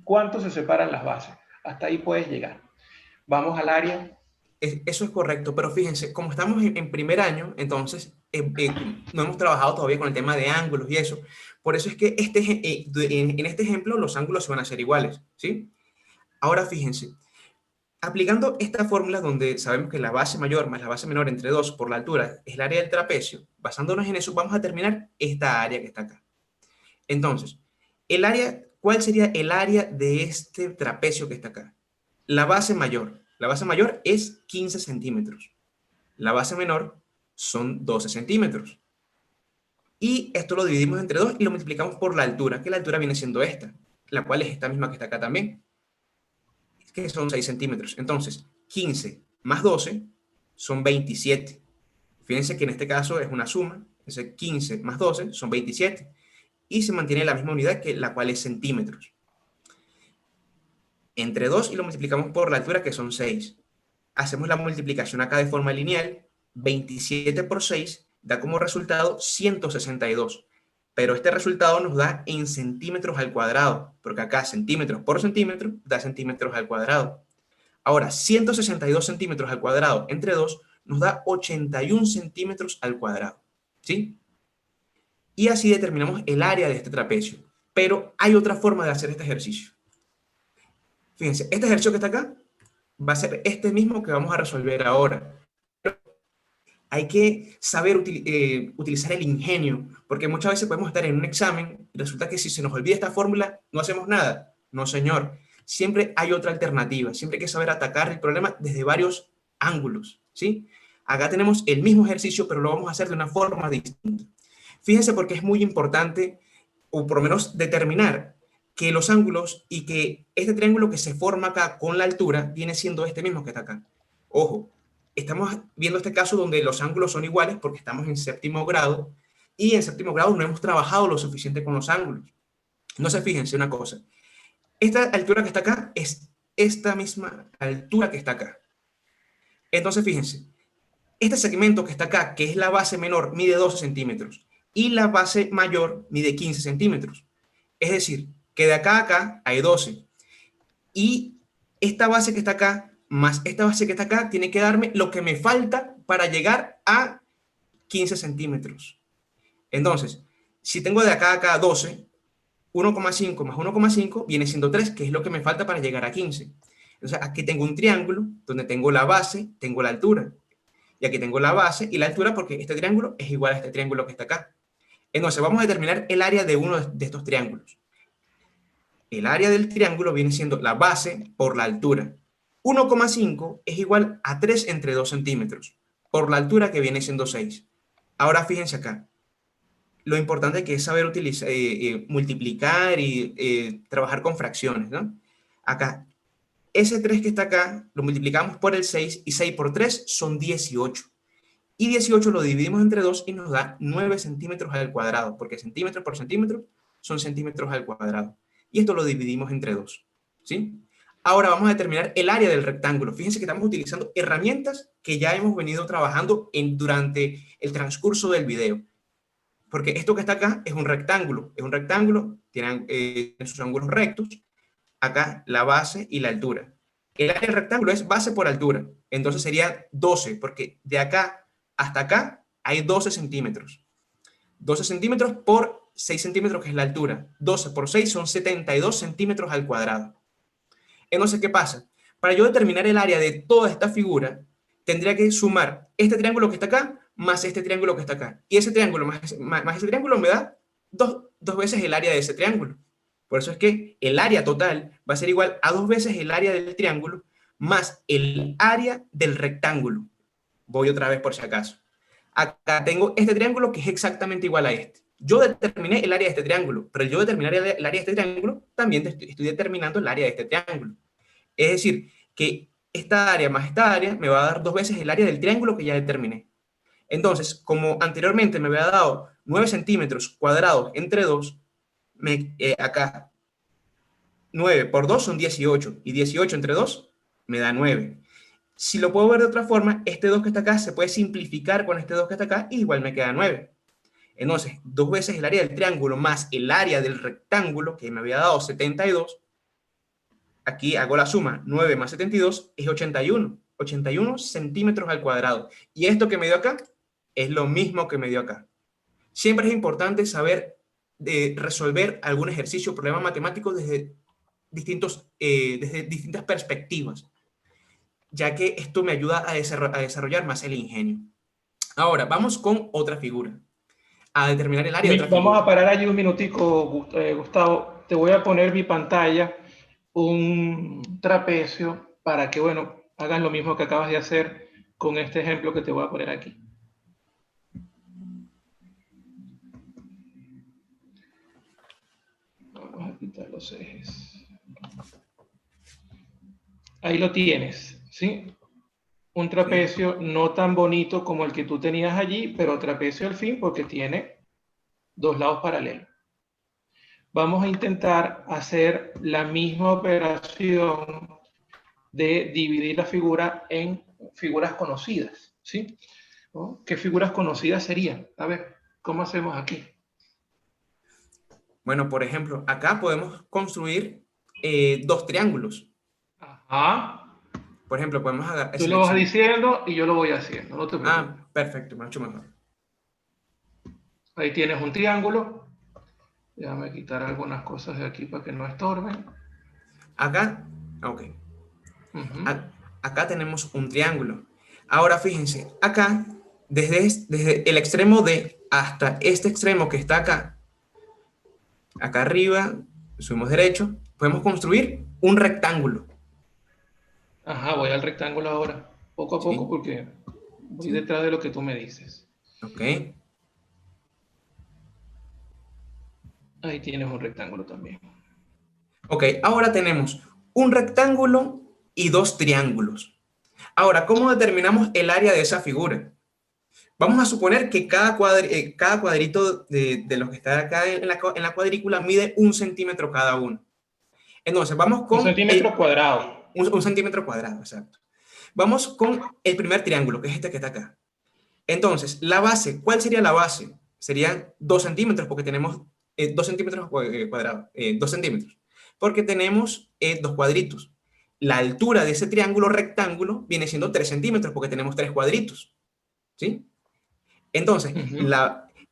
¿Cuánto se separan las bases? Hasta ahí puedes llegar. Vamos al área.
eso es correcto, pero fíjense, como estamos en primer año, entonces no hemos trabajado todavía con el tema de ángulos y eso. Por eso es que en este ejemplo los ángulos se van a hacer iguales, ¿sí? Ahora fíjense, aplicando esta fórmula donde sabemos que la base mayor más la base menor entre 2 por la altura es el área del trapecio, basándonos en eso vamos a terminar esta área que está acá. Entonces, ¿cuál sería el área de este trapecio que está acá? La base mayor. La base mayor es 15 centímetros. La base menor son 12 centímetros. Y esto lo dividimos entre 2 y lo multiplicamos por la altura, que la altura viene siendo esta, la cual es esta misma que está acá también, que son 6 centímetros. Entonces, 15 más 12 son 27. Fíjense que en este caso es una suma, entonces 15 más 12 son 27 y se mantiene la misma unidad que la cual es centímetros. Entre 2 y lo multiplicamos por la altura que son 6. Hacemos la multiplicación acá de forma lineal, 27 por 6 da como resultado 162, pero este resultado nos da en centímetros al cuadrado, porque acá centímetros por centímetro da centímetros al cuadrado. Ahora, 162 centímetros al cuadrado entre 2 nos da 81 centímetros al cuadrado, ¿sí? Y así determinamos el área de este trapecio. Pero hay otra forma de hacer este ejercicio. Fíjense, este ejercicio que está acá va a ser este mismo que vamos a resolver ahora. Hay que saber utilizar el ingenio, porque muchas veces podemos estar en un examen y resulta que si se nos olvida esta fórmula, no hacemos nada. No, señor. Siempre hay otra alternativa. Siempre hay que saber atacar el problema desde varios ángulos, ¿sí? Acá tenemos el mismo ejercicio, pero lo vamos a hacer de una forma distinta. Fíjense porque es muy importante, o por lo menos determinar que los ángulos y que este triángulo que se forma acá con la altura viene siendo este mismo que está acá. Ojo, estamos viendo este caso donde los ángulos son iguales porque estamos en séptimo grado y en séptimo grado no hemos trabajado lo suficiente con los ángulos. No se fíjense una cosa. Esta altura que está acá es esta misma altura que está acá. Entonces fíjense, este segmento que está acá, que es la base menor, mide 12 centímetros y la base mayor mide 15 centímetros. Es decir, que de acá a acá hay 12. Y esta base que está acá, más esta base que está acá, tiene que darme lo que me falta para llegar a 15 centímetros. Entonces, si tengo de acá a acá 12, 1,5 más 1,5 viene siendo 3, que es lo que me falta para llegar a 15. Entonces, aquí tengo un triángulo donde tengo la base, tengo la altura. Y aquí tengo la base y la altura porque este triángulo es igual a este triángulo que está acá. Entonces, vamos a determinar el área de uno de estos triángulos. El área del triángulo viene siendo la base por la altura. 1,5 es igual a 3 entre 2 centímetros, por la altura que viene siendo 6. Ahora fíjense acá, lo importante que es saber utilizar, multiplicar y trabajar con fracciones, ¿no? Acá, ese 3 que está acá, lo multiplicamos por el 6 y 6 por 3 son 18. Y 18 lo dividimos entre 2 y nos da 9 centímetros al cuadrado, porque centímetro por centímetro son centímetros al cuadrado. Y esto lo dividimos entre 2, ¿sí? Ahora vamos a determinar el área del rectángulo. Fíjense que estamos utilizando herramientas que ya hemos venido trabajando durante el transcurso del video. Porque esto que está acá es un rectángulo, tiene sus ángulos rectos, acá la base y la altura. El área del rectángulo es base por altura, entonces sería 12, porque de acá hasta acá hay 12 centímetros. 12 centímetros por 6 centímetros, que es la altura. 12 por 6 son 72 centímetros al cuadrado. Entonces, ¿qué pasa? Para yo determinar el área de toda esta figura, tendría que sumar este triángulo que está acá más este triángulo que está acá. Y ese triángulo más ese triángulo me da dos veces el área de ese triángulo. Por eso es que el área total va a ser igual a 2 veces el área del triángulo más el área del rectángulo. Voy otra vez por si acaso. Acá tengo este triángulo que es exactamente igual a este. Yo determiné el área de este triángulo, pero yo determinar el área de este triángulo, también estoy determinando el área de este triángulo. Es decir, que esta área más esta área me va a dar 2 veces el área del triángulo que ya determiné. Entonces, como anteriormente me había dado 9 centímetros cuadrados entre 2, acá 9 por 2 son 18, y 18 entre 2 me da 9. Si lo puedo ver de otra forma, este 2 que está acá se puede simplificar con este 2 que está acá y igual me queda 9. Entonces, 2 veces el área del triángulo más el área del rectángulo, que me había dado 72, aquí hago la suma, 9 más 72 es 81. 81 centímetros al cuadrado. Y esto que me dio acá es lo mismo que me dio acá. Siempre es importante saber resolver algún ejercicio o problema matemático desde distintas perspectivas, ya que esto me ayuda a desarrollar más el ingenio. Ahora, vamos con otra figura, a determinar el área de otra
Vamos
figura.
a parar allí un minutico, Gustavo. Te voy a poner mi pantalla, un trapecio, para que, bueno, hagan lo mismo que acabas de hacer con este ejemplo que te voy a poner aquí. Vamos a quitar los ejes. Ahí lo tienes, ¿sí? Un trapecio no tan bonito como el que tú tenías allí, pero trapecio al fin porque tiene 2 lados paralelos. Vamos a intentar hacer la misma operación de dividir la figura en figuras conocidas, ¿sí? ¿No? ¿Qué figuras conocidas serían? A ver, ¿cómo hacemos aquí?
Bueno, por ejemplo, acá podemos construir 2 triángulos.
Ajá.
Por ejemplo, podemos
Tú lo vas
seleccionar.
diciendo y yo lo voy haciendo, no te preocupes.
Perfecto, mucho mejor.
Ahí tienes un triángulo. Déjame quitar algunas cosas de aquí para que no estorben.
Acá, ok.
Uh-huh.
Acá tenemos un triángulo. Ahora fíjense, acá, desde el extremo D hasta este extremo que está acá arriba, subimos derecho, podemos construir un rectángulo.
Ajá, voy al rectángulo ahora, poco a poco,
¿Sí?
porque voy
¿Sí?
detrás de lo que tú me dices.
Ok.
Ahí tienes un rectángulo también.
Ok, ahora tenemos un rectángulo y 2 triángulos. Ahora, ¿cómo determinamos el área de esa figura? Vamos a suponer que cada cuadrito de los que están acá en la cuadrícula mide 1 centímetro cada uno. Entonces, vamos
Un
con
centímetro cuadrado.
un centímetro cuadrado, exacto. Vamos con el primer triángulo, que es este que está acá. Entonces, la base, ¿cuál sería la base? Serían 2 centímetros, porque tenemos 2 centímetros cuadrados, 2 centímetros, porque tenemos 2 cuadritos. La altura de ese triángulo rectángulo viene siendo 3 centímetros, porque tenemos 3 cuadritos, ¿sí? Entonces,
Uh-huh.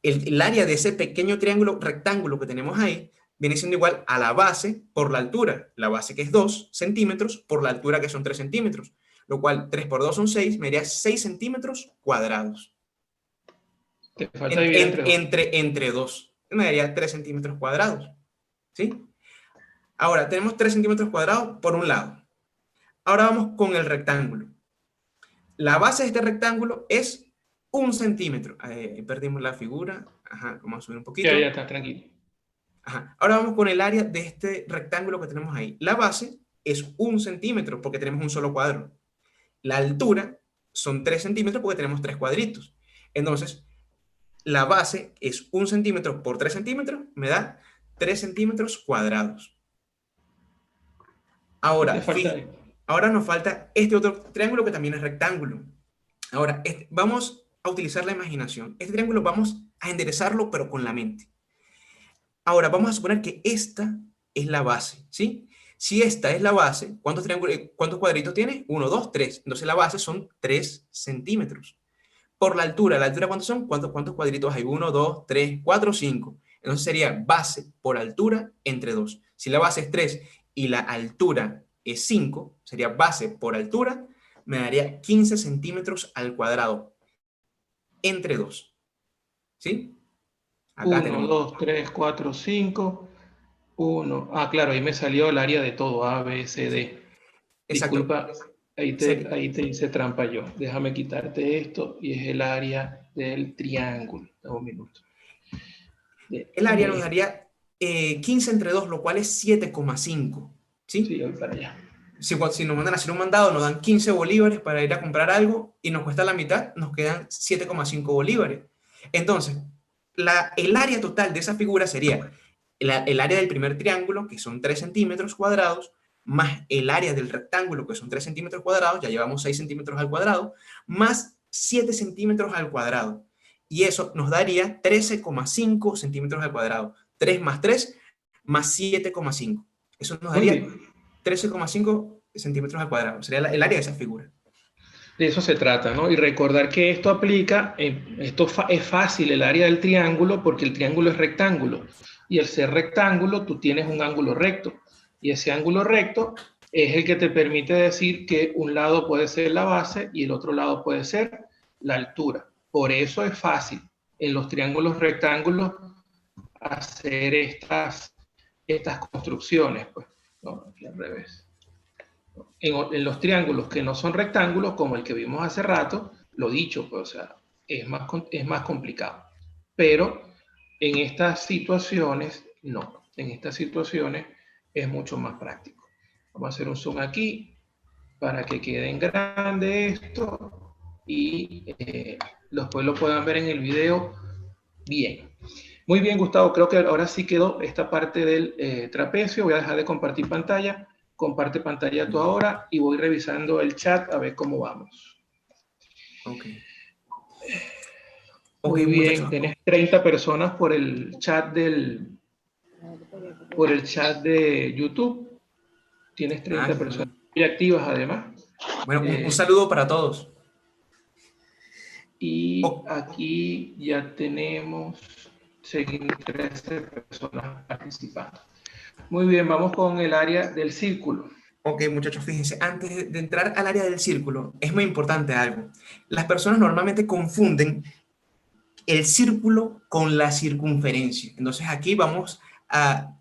el área de ese pequeño triángulo rectángulo que tenemos ahí viene siendo igual a la base por la altura. La base que es 2 centímetros por la altura que son 3 centímetros. Lo cual 3 por 2 son 6, me daría 6 centímetros cuadrados.
Te falta dividir entre 2.
Entre 2. Me daría 3 centímetros cuadrados. ¿Sí? Ahora, tenemos 3 centímetros cuadrados por un lado. Ahora vamos con el rectángulo. La base de este rectángulo es 1 centímetro. Perdimos la figura. Ajá, vamos a subir un
Ya, ya
poquito.
está, tranquilo.
Ajá. Ahora vamos con el área de este rectángulo que tenemos ahí. La base es 1 centímetro porque tenemos un solo cuadro. La altura son 3 centímetros porque tenemos 3 cuadritos. Entonces, la base es 1 centímetro por 3 centímetros, me da 3 centímetros cuadrados.
Y te
Ahora,
falta.
ahora nos falta este otro triángulo que también es rectángulo. Ahora, vamos a utilizar la imaginación. Este triángulo vamos a enderezarlo, pero con la mente. Ahora, vamos a suponer que esta es la base, ¿sí? Si esta es la base, ¿cuántos cuadritos tiene? 1, 2, 3. Entonces la base son 3 centímetros. Por la altura ¿cuántos son? ¿Cuántos cuadritos hay? 1, 2, 3, 4, 5. Entonces sería base por altura entre 2. Si la base es 3 y la altura es 5, sería base por altura, me daría 15 centímetros al cuadrado entre 2. ¿Sí? Acá
1,
tenemos.
2, 3, 4, 5. 1. Ah, claro, ahí me salió el área de todo, A, B, C, D.
Exacto.
Disculpa, ahí te hice trampa yo. Déjame quitarte esto y es el área del triángulo. Dame un minuto.
El área nos daría 15 entre 2, lo cual es 7,5. ¿Sí?
Sí, voy para allá.
Si nos mandan a hacer un mandado, nos dan 15 bolívares para ir a comprar algo y nos cuesta la mitad, nos quedan 7,5 bolívares. Entonces, el área total de esa figura sería el área del primer triángulo, que son 3 centímetros cuadrados, más el área del rectángulo, que son 3 centímetros cuadrados, ya llevamos 6 centímetros al cuadrado, más 7 centímetros al cuadrado. Y eso nos daría 13,5 centímetros al cuadrado. 3 más 3 más 7,5. Eso nos
Muy
daría
bien.
13,5 centímetros al cuadrado. Sería el área de esa figura.
De eso se trata, ¿no? Y recordar que esto aplica, es fácil el área del triángulo porque el triángulo es rectángulo. Y al ser rectángulo, tú tienes un ángulo recto. Y ese ángulo recto es el que te permite decir que un lado puede ser la base y el otro lado puede ser la altura. Por eso es fácil en los triángulos rectángulos hacer estas construcciones. Pues, no, aquí al revés. En los triángulos que no son rectángulos, como el que vimos hace rato, lo dicho, pues, o sea, es más complicado. Pero en estas situaciones, no. En estas situaciones es mucho más práctico. Vamos a hacer un zoom aquí para que quede en grande esto y después lo puedan ver en el video bien. Muy bien, Gustavo, creo que ahora sí quedó esta parte del trapecio. Voy a dejar de compartir pantalla. Comparte pantalla tú ahora y voy revisando el chat a ver cómo vamos.
Ok. Ok,
Muy bien,
muchachos.
tienes 30 personas por el chat de YouTube. Tienes
Ah,
30
qué
personas
bueno.
muy activas además.
Bueno, un
Eh,
saludo para todos.
y
Oh,
aquí ya tenemos, seguimos 13 personas participando. Muy bien, vamos con el área del círculo.
ok, muchachos, fíjense, antes de entrar al área del círculo, es muy importante algo. Las personas normalmente confunden el círculo con la circunferencia. Entonces aquí vamos a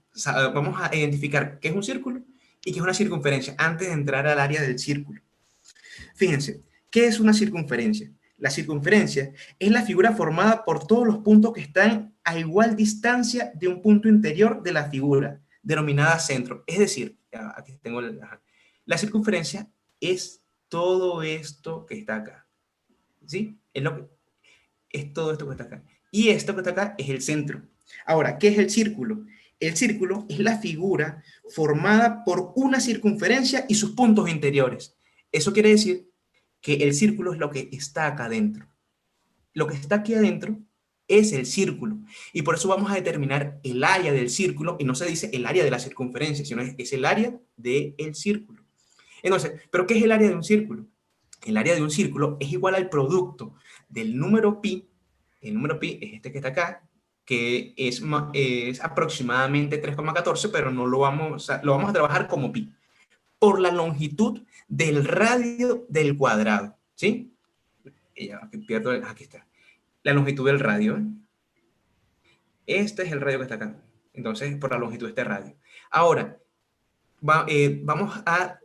identificar qué es un círculo y qué es una circunferencia antes de entrar al área del círculo. Fíjense, ¿qué es una circunferencia? La circunferencia es la figura formada por todos los puntos que están a igual distancia de un punto interior de la figura, denominada centro. Es decir, aquí tengo la circunferencia es todo esto que está acá. ¿Sí? Es todo esto que está acá. Y esto que está acá es el centro. Ahora, ¿qué es el círculo? El círculo es la figura formada por una circunferencia y sus puntos interiores. Eso quiere decir que el círculo es lo que está acá adentro. Lo que está aquí adentro es el círculo. Y por eso vamos a determinar el área del círculo, y no se dice el área de la circunferencia, sino es el área del círculo. Entonces, ¿pero qué es el área de un círculo? El área de un círculo es igual al producto del número pi. El número pi es este que está acá, que es aproximadamente 3,14, pero no lo vamos a trabajar como pi, por la longitud del radio del cuadrado, ¿sí? Aquí está. La longitud del radio. Este es el radio que está acá. Entonces, por la longitud de este radio. Ahora, vamos a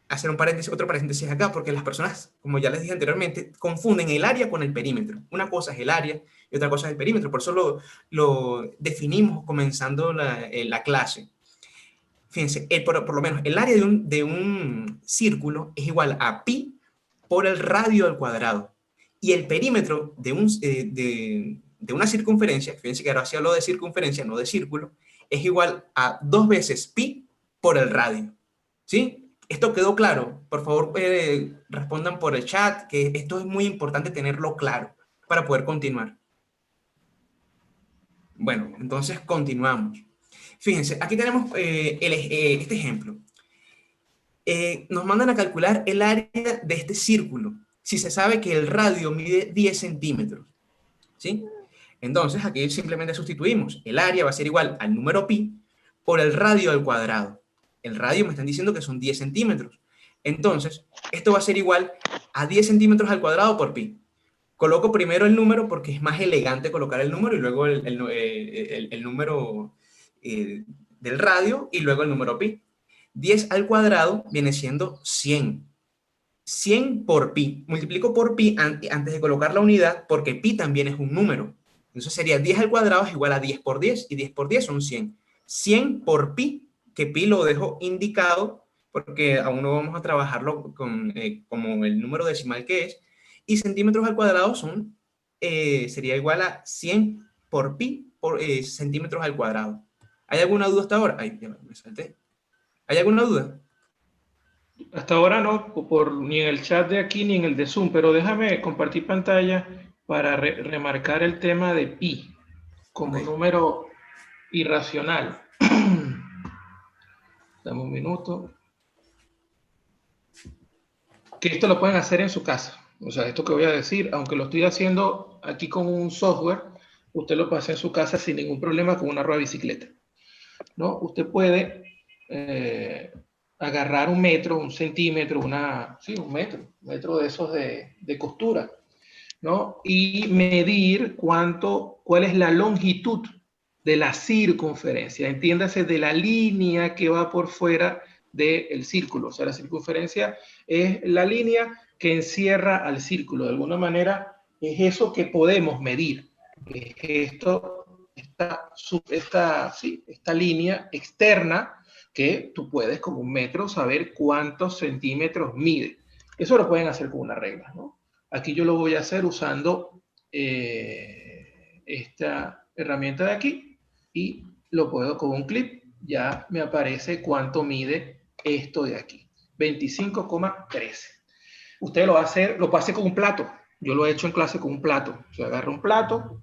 hacer otro paréntesis acá, porque las personas, como ya les dije anteriormente, confunden el área con el perímetro. Una cosa es el área y otra cosa es el perímetro. Por eso lo definimos comenzando la clase. Fíjense, por lo menos el área de un círculo es igual a pi por el radio al cuadrado. Y el perímetro de una circunferencia, fíjense que ahora sí hablo de circunferencia, no de círculo, es igual a 2 veces pi por el radio. ¿Sí? ¿Esto quedó claro? Por favor, respondan por el chat, que esto es muy importante tenerlo claro para poder continuar. Bueno, entonces continuamos. Fíjense, aquí tenemos este ejemplo. Nos mandan a calcular el área de este círculo, si se sabe que el radio mide 10 centímetros, ¿sí? Entonces, aquí simplemente sustituimos. El área va a ser igual al número pi por el radio al cuadrado. El radio me están diciendo que son 10 centímetros. Entonces, esto va a ser igual a 10 centímetros al cuadrado por pi. Coloco primero el número porque es más elegante colocar el número y luego el número eh, del radio y luego el número pi. 10 al cuadrado viene siendo 100. 100 por pi. Multiplico por pi antes de colocar la unidad porque pi también es un número. Entonces sería 10 al cuadrado es igual a 10 por 10 y 10 por 10 son 100. 100 por pi, que pi lo dejo indicado porque aún no vamos a trabajarlo como el número decimal que es. Y centímetros al cuadrado sería igual a 100 por pi por centímetros al cuadrado. ¿Hay alguna duda hasta ahora? Ay, ya me salté. ¿Hay alguna duda?
Hasta ahora no, ni en el chat de aquí ni en el de Zoom, pero déjame compartir pantalla para remarcar el tema de pi como
Ok.
número irracional. Dame un minuto. Que esto lo pueden hacer en su casa. O sea, esto que voy a decir, aunque lo estoy haciendo aquí con un software, usted lo puede hacer en su casa sin ningún problema con una rueda de bicicleta, ¿no? Usted puede agarrar un metro, un centímetro, un metro de esos de costura, ¿no? Y medir cuál es la longitud de la circunferencia, entiéndase de la línea que va por fuera del círculo. O sea, la circunferencia es la línea que encierra al círculo. De alguna manera es eso que podemos medir. Es esta línea externa que tú puedes con un metro saber cuántos centímetros mide. Eso lo pueden hacer con una regla, ¿no? Aquí yo lo voy a hacer usando esta herramienta de aquí y lo puedo con un clip, ya me aparece cuánto mide esto de aquí, 25,13. Usted lo puede hacer con un plato. Yo lo he hecho en clase con un plato. O sea, agarra un plato,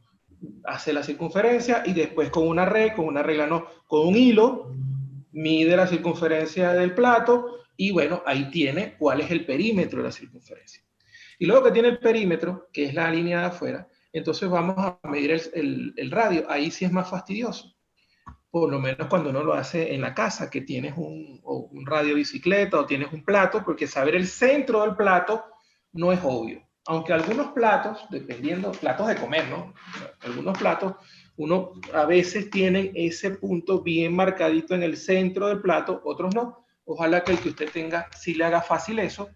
hace la circunferencia y después con una regla no, con un hilo, mide la circunferencia del plato y bueno, ahí tiene cuál es el perímetro de la circunferencia. Y luego que tiene el perímetro, que es la línea de afuera, entonces vamos a medir el radio. Ahí sí es más fastidioso. Por lo menos cuando uno lo hace en la casa, que tienes un radio bicicleta o tienes un plato, porque saber el centro del plato no es obvio. Aunque algunos platos, dependiendo, platos de comer, ¿no? Algunos platos, uno a veces tienen ese punto bien marcadito en el centro del plato, otros no. Ojalá que el que usted tenga sí le haga fácil eso.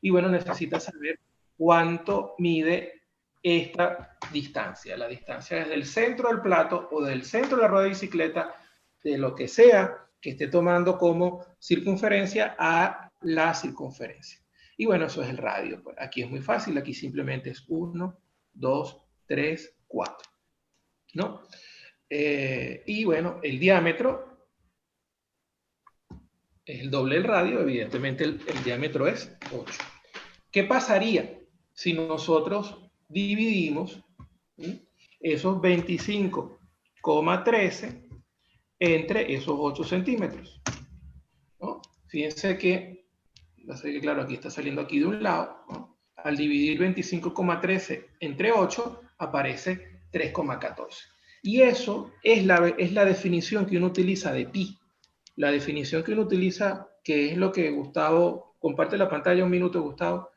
Y bueno, necesita saber cuánto mide esta distancia. La distancia desde el centro del plato o del centro de la rueda de bicicleta, de lo que sea que esté tomando como circunferencia a la circunferencia. Y bueno, eso es el radio. Pues aquí es muy fácil, aquí simplemente es 1, 2, 3, 4. ¿No? Y bueno, el diámetro es el doble del radio, evidentemente el diámetro es 8. ¿Qué pasaría si nosotros dividimos esos 25,13 entre esos 8 centímetros? ¿No? Fíjense que, claro, aquí está saliendo aquí de un lado, ¿no? Al dividir 25,13 entre 8, aparece 3,14. Y eso es la definición que uno utiliza de pi. La definición que uno utiliza, que es lo que Gustavo, comparte la pantalla un minuto, Gustavo,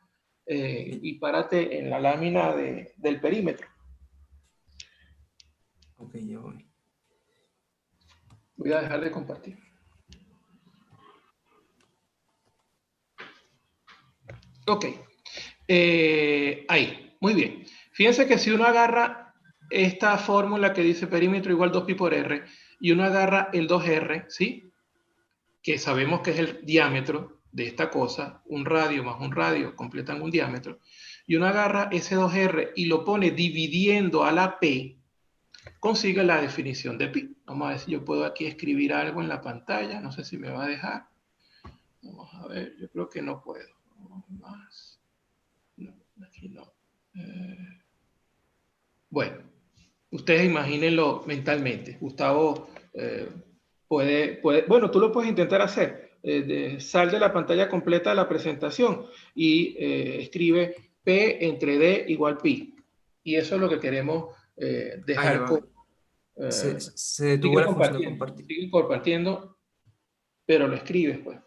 y párate en la lámina del perímetro.
Ok, ya voy.
Voy a dejar de compartir. Ok. Ahí, muy bien. Fíjense que si uno agarra esta fórmula que dice perímetro igual 2pi por r y uno agarra el 2r, ¿sí? Que sabemos que es el diámetro de esta cosa, un radio más un radio completan un diámetro, y uno agarra ese 2r y lo pone dividiendo a la p, consigue la definición de pi. Vamos a ver si yo puedo aquí escribir algo en la pantalla, no sé si me va a dejar. Vamos a ver, yo creo que no puedo. Más. No, aquí no. Bueno, ustedes imagínenlo mentalmente. Gustavo bueno, tú lo puedes intentar hacer. Sal de la pantalla completa de la presentación y escribe P entre D igual pi. Y eso es lo que queremos
Ah, ya
dejar
va.
con... eh,
Se detuvo la función de compartir.
sigue compartiendo, pero lo escribes, pues.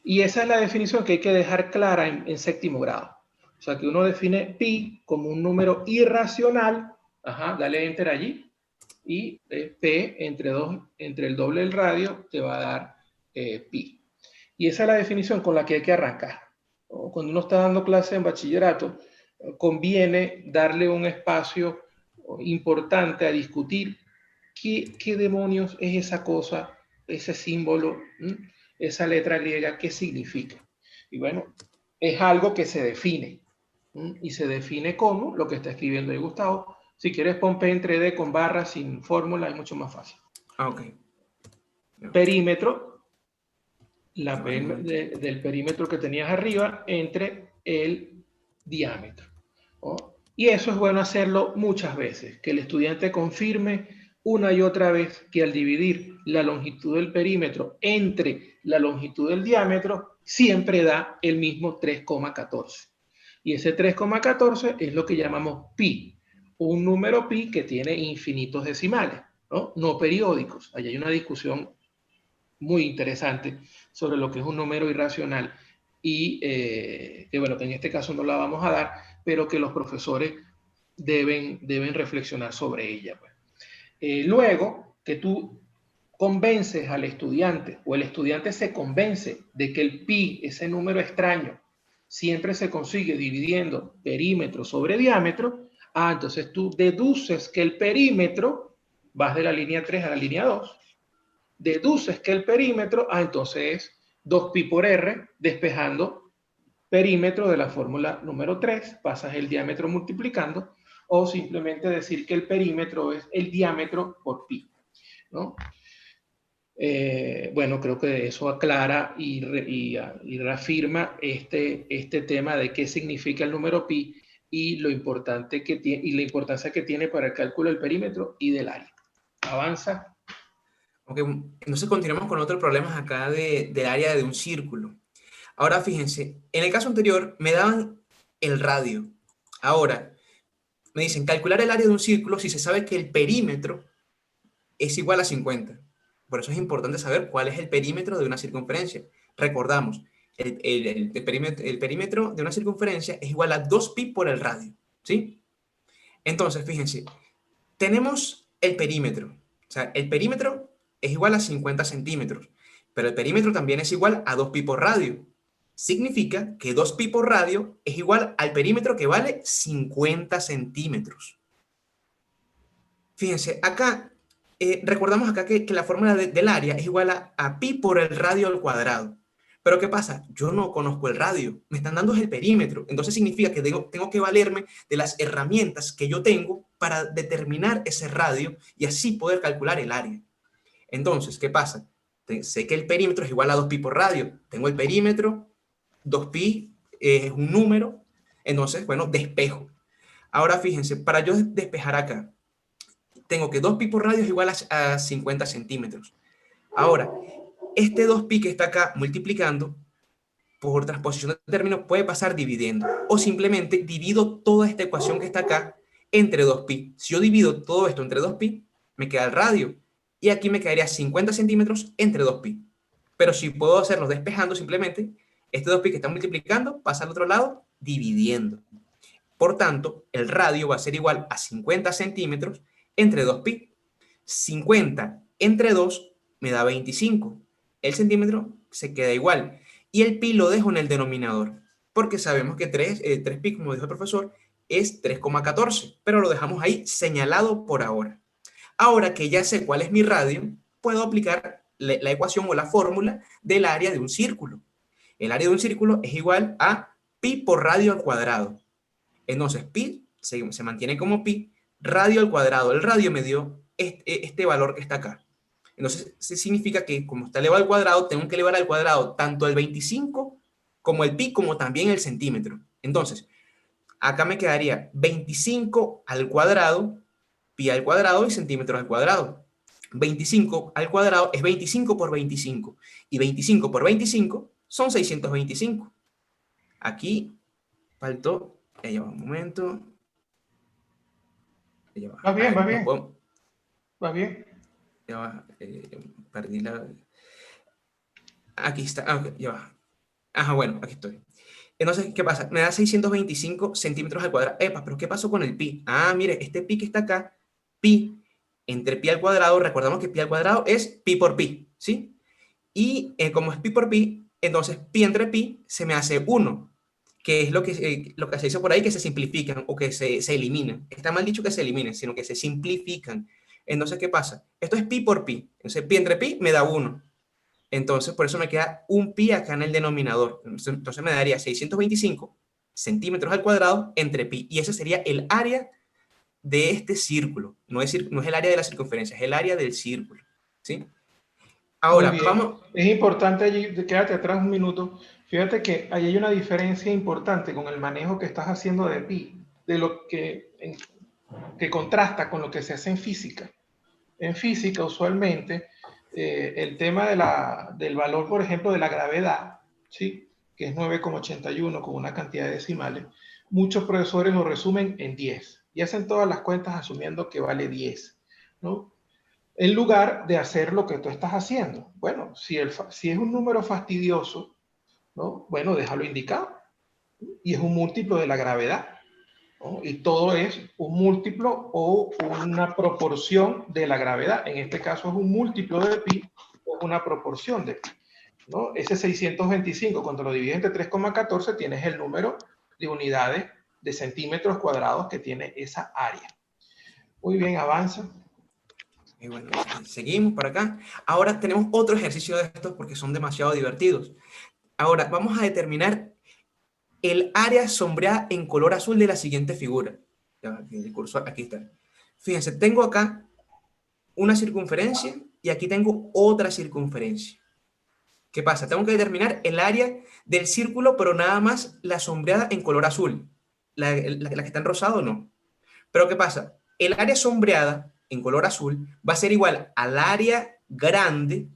Y esa es la definición que hay que dejar clara en séptimo grado. O sea, que uno define pi como un número irracional. Ajá, dale enter allí. Y P entre el doble del radio te va a dar pi. Y esa es la definición con la que hay que arrancar. Cuando uno está dando clase en bachillerato, conviene darle un espacio importante a discutir qué demonios es esa cosa, ese símbolo, esa letra griega, qué significa. Y bueno, es algo que se define. Y se define como lo que está escribiendo ahí Gustavo. Si quieres pon P entre D con barras sin fórmula, es mucho más fácil.
Ah, ok.
Perímetro, la
Ya va, un
P
momento.
del perímetro que tenías arriba entre el diámetro. ¿No? Y eso es bueno hacerlo muchas veces, que el estudiante confirme una y otra vez que al dividir la longitud del perímetro entre la longitud del diámetro, siempre da el mismo 3,14. Y ese 3,14 es lo que llamamos pi, un número pi que tiene infinitos decimales, no periódicos. Allí hay una discusión muy interesante sobre lo que es un número irracional y que bueno, que en este caso no la vamos a dar, pero que los profesores deben reflexionar sobre ella. Pues. Luego que tú convences al estudiante o el estudiante se convence de que el pi, ese número extraño, siempre se consigue dividiendo perímetro sobre diámetro, entonces tú deduces que el perímetro, vas de la línea 3 a la línea 2, deduces que el perímetro, entonces es 2pi por r, despejando perímetro de la fórmula número 3, pasas el diámetro multiplicando, o simplemente decir que el perímetro es el diámetro por pi, ¿no? Bueno, creo que eso aclara y reafirma este tema de qué significa el número pi y lo importante que tiene, y la importancia que tiene para el cálculo del perímetro y del área. Avanza.
Ok, entonces continuamos con otros problemas acá del área de un círculo. Ahora fíjense, en el caso anterior me daban el radio. Ahora me dicen calcular el área de un círculo si se sabe que el perímetro es igual a 50. Por eso es importante saber cuál es el perímetro de una circunferencia. Recordamos, el perímetro de una circunferencia es igual a 2pi por el radio. ¿Sí? Entonces, fíjense, tenemos el perímetro. O sea, el perímetro es igual a 50 centímetros, pero el perímetro también es igual a 2pi por radio. Significa que 2pi por radio es igual al perímetro que vale 50 centímetros. Fíjense, acá, recordamos acá que la fórmula del área es igual a pi por el radio al cuadrado. Pero ¿qué pasa? Yo no conozco el radio, me están dando el perímetro. Entonces significa que tengo que valerme de las herramientas que yo tengo para determinar ese radio y así poder calcular el área. Entonces, ¿qué pasa? Sé que el perímetro es igual a 2pi por radio. Tengo el perímetro, 2pi es un número, entonces, bueno, despejo. Ahora fíjense, para yo despejar acá, tengo que 2pi por radio es igual a 50 centímetros. Ahora, este 2pi que está acá multiplicando por transposición de términos puede pasar dividiendo. O simplemente divido toda esta ecuación que está acá entre 2pi. Si yo divido todo esto entre 2pi, me queda el radio. Y aquí me quedaría 50 centímetros entre 2pi. Pero si puedo hacerlo despejando simplemente, este 2pi que está multiplicando pasa al otro lado dividiendo. Por tanto, el radio va a ser igual a 50 centímetros entre 2pi. 50 entre 2 me da 25. El centímetro se queda igual. Y el pi lo dejo en el denominador, porque sabemos que 3pi, como dijo el profesor, es 3,14, pero lo dejamos ahí señalado por ahora. Ahora que ya sé cuál es mi radio, puedo aplicar la ecuación o la fórmula del área de un círculo. El área de un círculo es igual a pi por radio al cuadrado. Entonces, pi se mantiene como pi, radio al cuadrado. El radio me dio este valor que está acá. Entonces, significa que como está elevado al cuadrado, tengo que elevar al cuadrado tanto el 25 como el pi, como también el centímetro. Entonces, acá me quedaría 25 al cuadrado, pi al cuadrado y centímetros al cuadrado. 25 al cuadrado es 25 por 25. Y 25 por 25 son 625. Aquí faltó, ya va un momento. Ya va.
Vas
A
bien,
ver,
vas
no
bien,
puedo,
vas bien.
ya va, perdí la... Aquí está, ok, ya va. Ajá, bueno, aquí estoy. Entonces, ¿qué pasa? Me da 625 centímetros al cuadrado. Epa, pero ¿qué pasó con el pi? Ah, mire, este pi que está acá, pi entre pi al cuadrado, recordamos que pi al cuadrado es pi por pi, ¿sí? Y como es pi por pi, entonces pi entre pi se me hace 1, que es lo que se dice por ahí, que se simplifican o que se eliminan. Está mal dicho que se eliminen, sino que se simplifican. Entonces, ¿qué pasa? Esto es pi por pi. Entonces, pi entre pi me da 1. Entonces, por eso me queda un pi acá en el denominador. Entonces me daría 625 centímetros al cuadrado entre pi. Y ese sería el área de este círculo. No es el área de la circunferencia, es el área del círculo. ¿Sí?
Muy
Ahora,
bien.
vamos.
Es importante allí, quédate atrás un minuto. Fíjate que ahí hay una diferencia importante con el manejo que estás haciendo de pi, de lo que contrasta con lo que se hace en física. En física, usualmente, el tema del valor, por ejemplo, de la gravedad, ¿sí? Que es 9,81 con una cantidad de decimales, muchos profesores lo resumen en 10 y hacen todas las cuentas asumiendo que vale 10, ¿no? En lugar de hacer lo que tú estás haciendo. Bueno, si es un número fastidioso, ¿no? Bueno, déjalo indicado. Y es un múltiplo de la gravedad, ¿no? Y todo es un múltiplo o una proporción de la gravedad. En este caso es un múltiplo de pi o una proporción de pi, ¿no? Ese 625, cuando lo divides entre 3,14, tienes el número de unidades de centímetros cuadrados que tiene esa área. Muy bien, avanza.
Bueno, seguimos por acá. Ahora tenemos otro ejercicio de estos porque son demasiado divertidos. Ahora vamos a determinar el área sombreada en color azul de la siguiente figura. Ya, el cursor, aquí está. Fíjense, tengo acá una circunferencia y aquí tengo otra circunferencia. ¿Qué pasa? Tengo que determinar el área del círculo, pero nada más la sombreada en color azul. La que está en rosado no. Pero ¿qué pasa? El área sombreada en color azul va a ser igual al área grande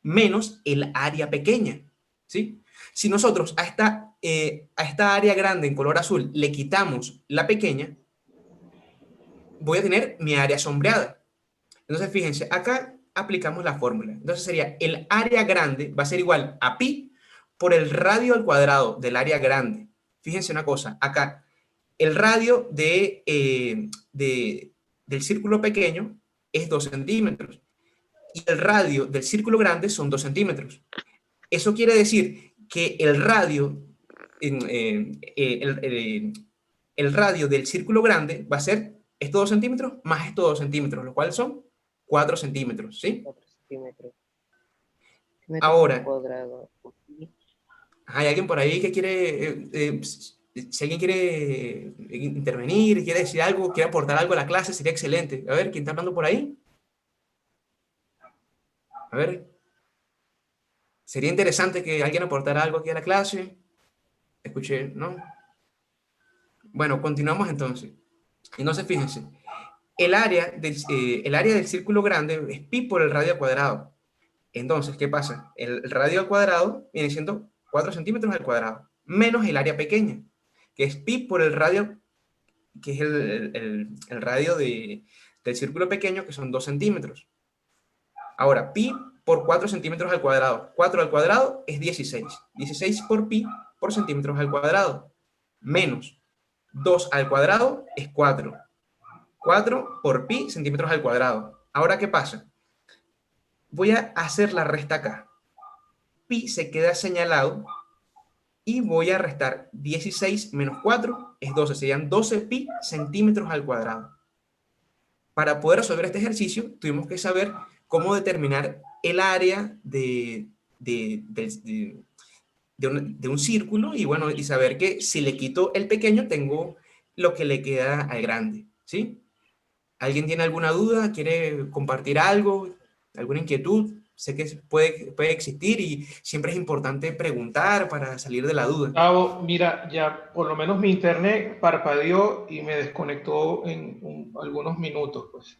menos el área pequeña. ¿Sí? Si nosotros a esta área grande en color azul le quitamos la pequeña, voy a tener mi área sombreada. Entonces, fíjense, acá aplicamos la fórmula. Entonces sería el área grande va a ser igual a pi por el radio al cuadrado del área grande. Fíjense una cosa, acá el radio del círculo pequeño es 2 centímetros y el radio del círculo grande son 2 centímetros. Eso quiere decir que el radio del círculo grande va a ser estos 2 centímetros más estos 2 centímetros, lo cual son 4 centímetros, ¿sí?
4 centímetros. Metros
Ahora,
cuadrados.
hay alguien por ahí que quiere, si alguien quiere intervenir, quiere decir algo, quiere aportar algo a la clase, sería excelente. A ver, ¿quién está hablando por ahí? A ver, sería interesante que alguien aportara algo aquí a la clase. Escuché, ¿no? Bueno, continuamos entonces. Entonces, fíjense, el área del círculo grande es pi por el radio cuadrado. Entonces, ¿qué pasa? El radio al cuadrado viene siendo 4 centímetros al cuadrado, menos el área pequeña, que es pi por el radio, que es el radio del círculo pequeño, que son 2 centímetros. Ahora, pi por 4 centímetros al cuadrado. 4 al cuadrado es 16. 16 por pi por centímetros al cuadrado. Menos 2 al cuadrado es 4. 4 por pi centímetros al cuadrado. Ahora, ¿qué pasa? Voy a hacer la resta acá. Pi se queda señalado y voy a restar 16 menos 4 es 12. Serían 12 pi centímetros al cuadrado. Para poder resolver este ejercicio, tuvimos que saber cómo determinar el área de un círculo y bueno, y saber que si le quito el pequeño, tengo lo que le queda al grande, ¿sí? ¿Alguien tiene alguna duda? ¿Quiere compartir algo? ¿Alguna inquietud? Sé que puede existir y siempre es importante preguntar para salir de la duda.
Gustavo, mira, ya por lo menos mi internet parpadeó y me desconectó en algunos minutos, pues.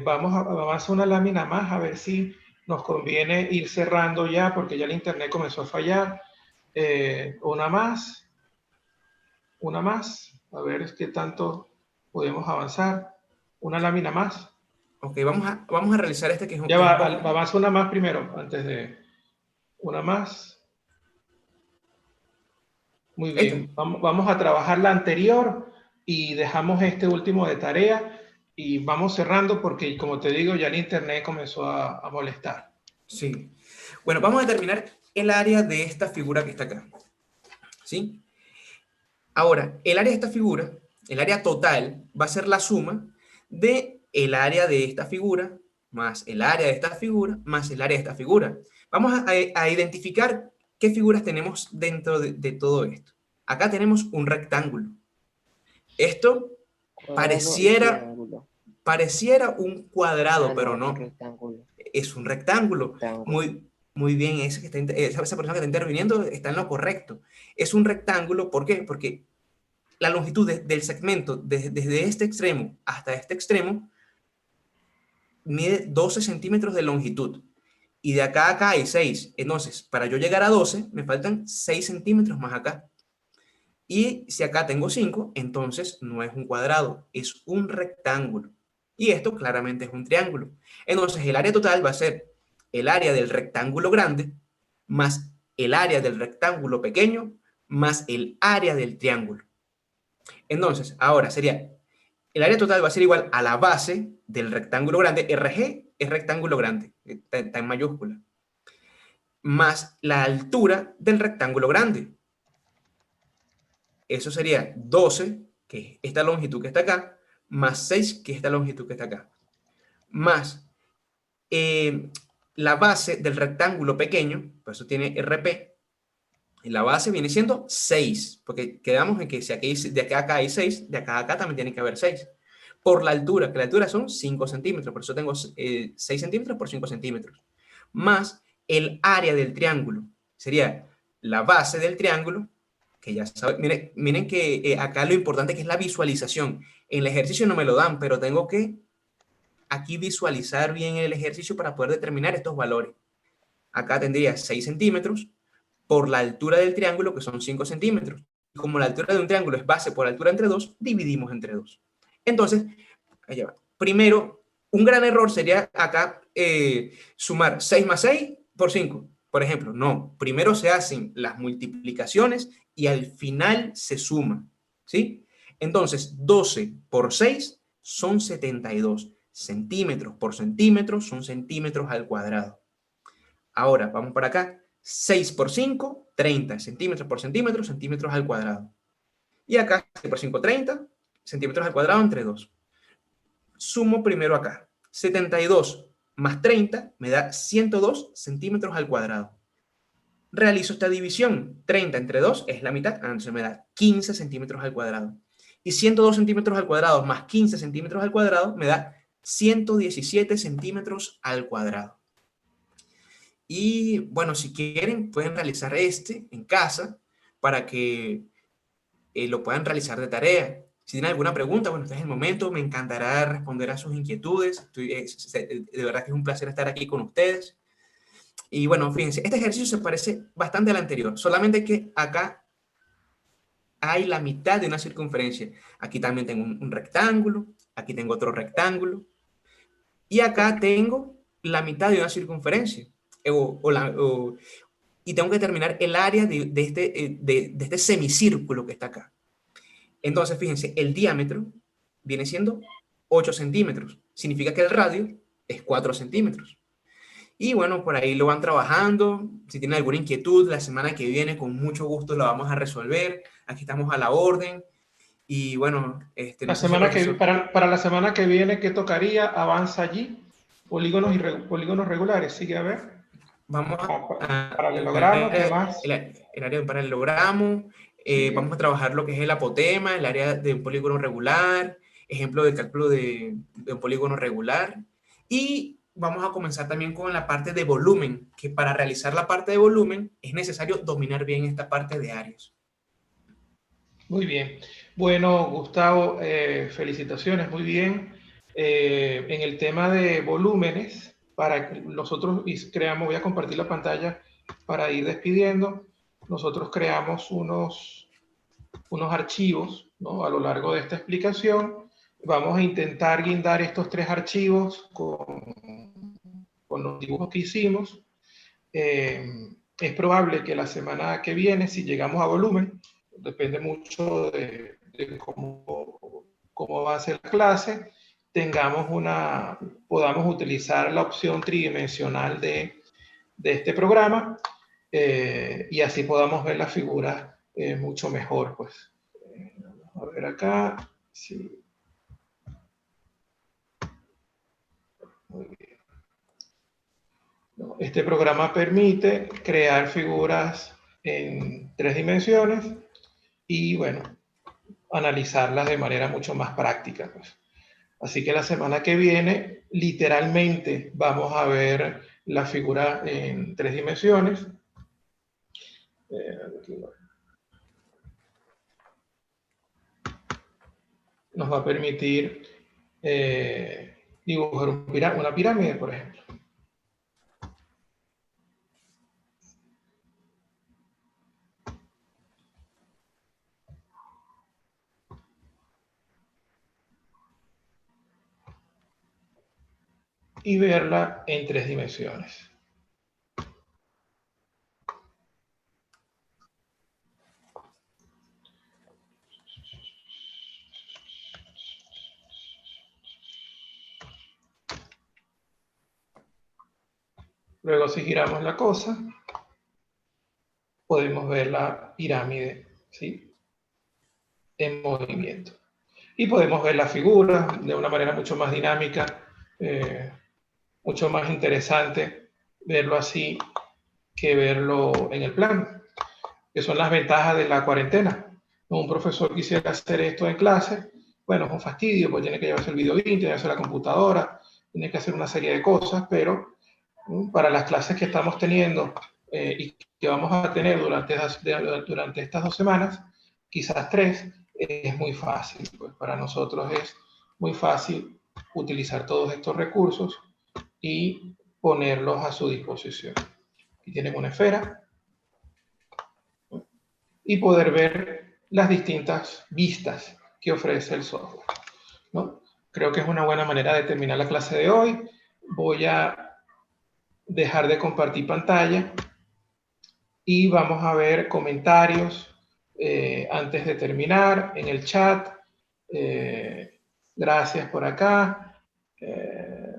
Vamos a hacer una lámina más, a ver si nos conviene ir cerrando ya, porque ya el internet comenzó a fallar. Una más, a ver qué tanto podemos avanzar. Una lámina más.
Ok, vamos a realizar este que es un,
Ya
que es
va,
un poco...
avanza una más primero, antes de... Una más. Muy
Este.
bien. Vamos a trabajar la anterior y dejamos este último de tarea y vamos cerrando porque, como te digo, ya el internet comenzó a molestar.
Sí. Bueno, vamos a determinar el área de esta figura que está acá. ¿Sí? Ahora, el área de esta figura, el área total, va a ser la suma de el área de esta figura más el área de esta figura más el área de esta figura. Vamos a identificar qué figuras tenemos dentro de todo esto. Acá tenemos un rectángulo. Esto
Cuadrado y
pareciera,
triángulo.
pareciera un cuadrado,
Ah,
pero
no,
no.
rectángulo.
Es un rectángulo.
Rectángulo.
Muy bien, esa persona que está interviniendo está en lo correcto. Es un rectángulo, ¿por qué? Porque la longitud del segmento desde este extremo hasta este extremo mide 12 centímetros de longitud. Y de acá a acá hay 6. Entonces, para yo llegar a 12, me faltan 6 centímetros más acá. Y si acá tengo 5, entonces no es un cuadrado, es un rectángulo. Y esto claramente es un triángulo. Entonces, el área total va a ser el área del rectángulo grande más el área del rectángulo pequeño más el área del triángulo. Entonces, ahora sería, el área total va a ser igual a la base del rectángulo grande, RG es rectángulo grande, está en mayúscula, más la altura del rectángulo grande. Eso sería 12, que es esta longitud que está acá, más 6, que es esta longitud que está acá, más la base del rectángulo pequeño, por eso tiene RP, y la base viene siendo 6, porque quedamos en que si aquí, de acá a acá hay 6, de acá a acá también tiene que haber 6. Por la altura, que la altura son 5 centímetros, por eso tengo 6 centímetros por 5 centímetros, más el área del triángulo, sería la base del triángulo, que ya saben, miren que acá lo importante que es la visualización. En el ejercicio no me lo dan, pero tengo que aquí visualizar bien el ejercicio para poder determinar estos valores. Acá tendría 6 centímetros por la altura del triángulo, que son 5 centímetros. Como la altura de un triángulo es base por altura entre 2, dividimos entre 2. Entonces, allá va. Primero, un gran error sería acá sumar 6 más 6 por 5. Por ejemplo, no. Primero se hacen las multiplicaciones y al final se suma. ¿Sí? Entonces, 12 por 6 son 72. Centímetros por centímetros son centímetros al cuadrado. Ahora, vamos para acá. 6 por 5, 30 centímetros por centímetro, centímetros al cuadrado. Y acá, 6 por 5, 30 centímetros al cuadrado entre 2. Sumo primero acá. 72 más 30 me da 102 centímetros al cuadrado. Realizo esta división. 30 entre 2 es la mitad, entonces me da 15 centímetros al cuadrado. Y 102 centímetros al cuadrado más 15 centímetros al cuadrado me da 117 centímetros al cuadrado. Y bueno, si quieren, pueden realizar este en casa para que lo puedan realizar de tarea. Si tienen alguna pregunta, bueno, este es el momento. Me encantará responder a sus inquietudes. De verdad que es un placer estar aquí con ustedes. Y bueno, fíjense, este ejercicio se parece bastante al anterior, solamente que acá hay la mitad de una circunferencia. Aquí también tengo un rectángulo, aquí tengo otro rectángulo, y acá tengo la mitad de una circunferencia. Y tengo que determinar el área de este semicírculo que está acá. Entonces, fíjense, el diámetro viene siendo 8 centímetros. Significa que el radio es 4 centímetros. Y bueno, por ahí lo van trabajando. Si tienen alguna inquietud, la semana que viene con mucho gusto la vamos a resolver. Aquí estamos a la orden. Y bueno,
La
no sé si el
semana que,
profesor...
para la semana que viene, ¿qué tocaría? Avanza allí. Polígonos, polígonos regulares. Sigue a ver.
Vamos a
Paralelogramo, ¿qué más?
el área de un paralelogramo,
Sigue.
vamos a trabajar lo que es el apotema, el área de un polígono regular, ejemplo de cálculo de un polígono regular, y vamos a comenzar también con la parte de volumen, que para realizar la parte de volumen es necesario dominar bien esta parte de áreas.
Muy bien. Bueno, Gustavo, felicitaciones, muy bien. en el tema de volúmenes, para que nosotros creamos, voy a compartir la pantalla para ir despidiendo. Nosotros creamos unos archivos, ¿no? A lo largo de esta explicación. Vamos a intentar guindar estos 3 archivos con los dibujos que hicimos. Es probable que la semana que viene, si llegamos a volumen, depende mucho de cómo va a ser la clase, podamos utilizar la opción tridimensional de este programa, y así podamos ver las figuras mucho mejor, pues. Vamos a ver acá. Sí. Muy bien. Este programa permite crear figuras en 3 dimensiones y, bueno, analizarlas de manera mucho más práctica, pues. Así que la semana que viene, literalmente, vamos a ver la figura en 3 dimensiones. Nos va a permitir dibujar una pirámide, por ejemplo. Y verla en 3 dimensiones. Luego, si giramos la cosa, podemos ver la pirámide, ¿sí?, en movimiento. Y podemos ver la figura de una manera mucho más dinámica, mucho más interesante verlo así que verlo en el plano, que son las ventajas de la cuarentena. Un profesor quisiera hacer esto en clase, bueno, es un fastidio, pues tiene que llevarse el videoín, tiene que llevarse la computadora, tiene que hacer una serie de cosas, pero para las clases que estamos teniendo y que vamos a tener durante estas 2 semanas, quizás 3, es muy fácil. Pues para nosotros es muy fácil utilizar todos estos recursos y ponerlos a su disposición. Aquí tienen una esfera y poder ver las distintas vistas que ofrece el software, ¿no? Creo que es una buena manera de terminar la clase de hoy. Voy a dejar de compartir pantalla y vamos a ver comentarios antes de terminar en el chat. Gracias por acá.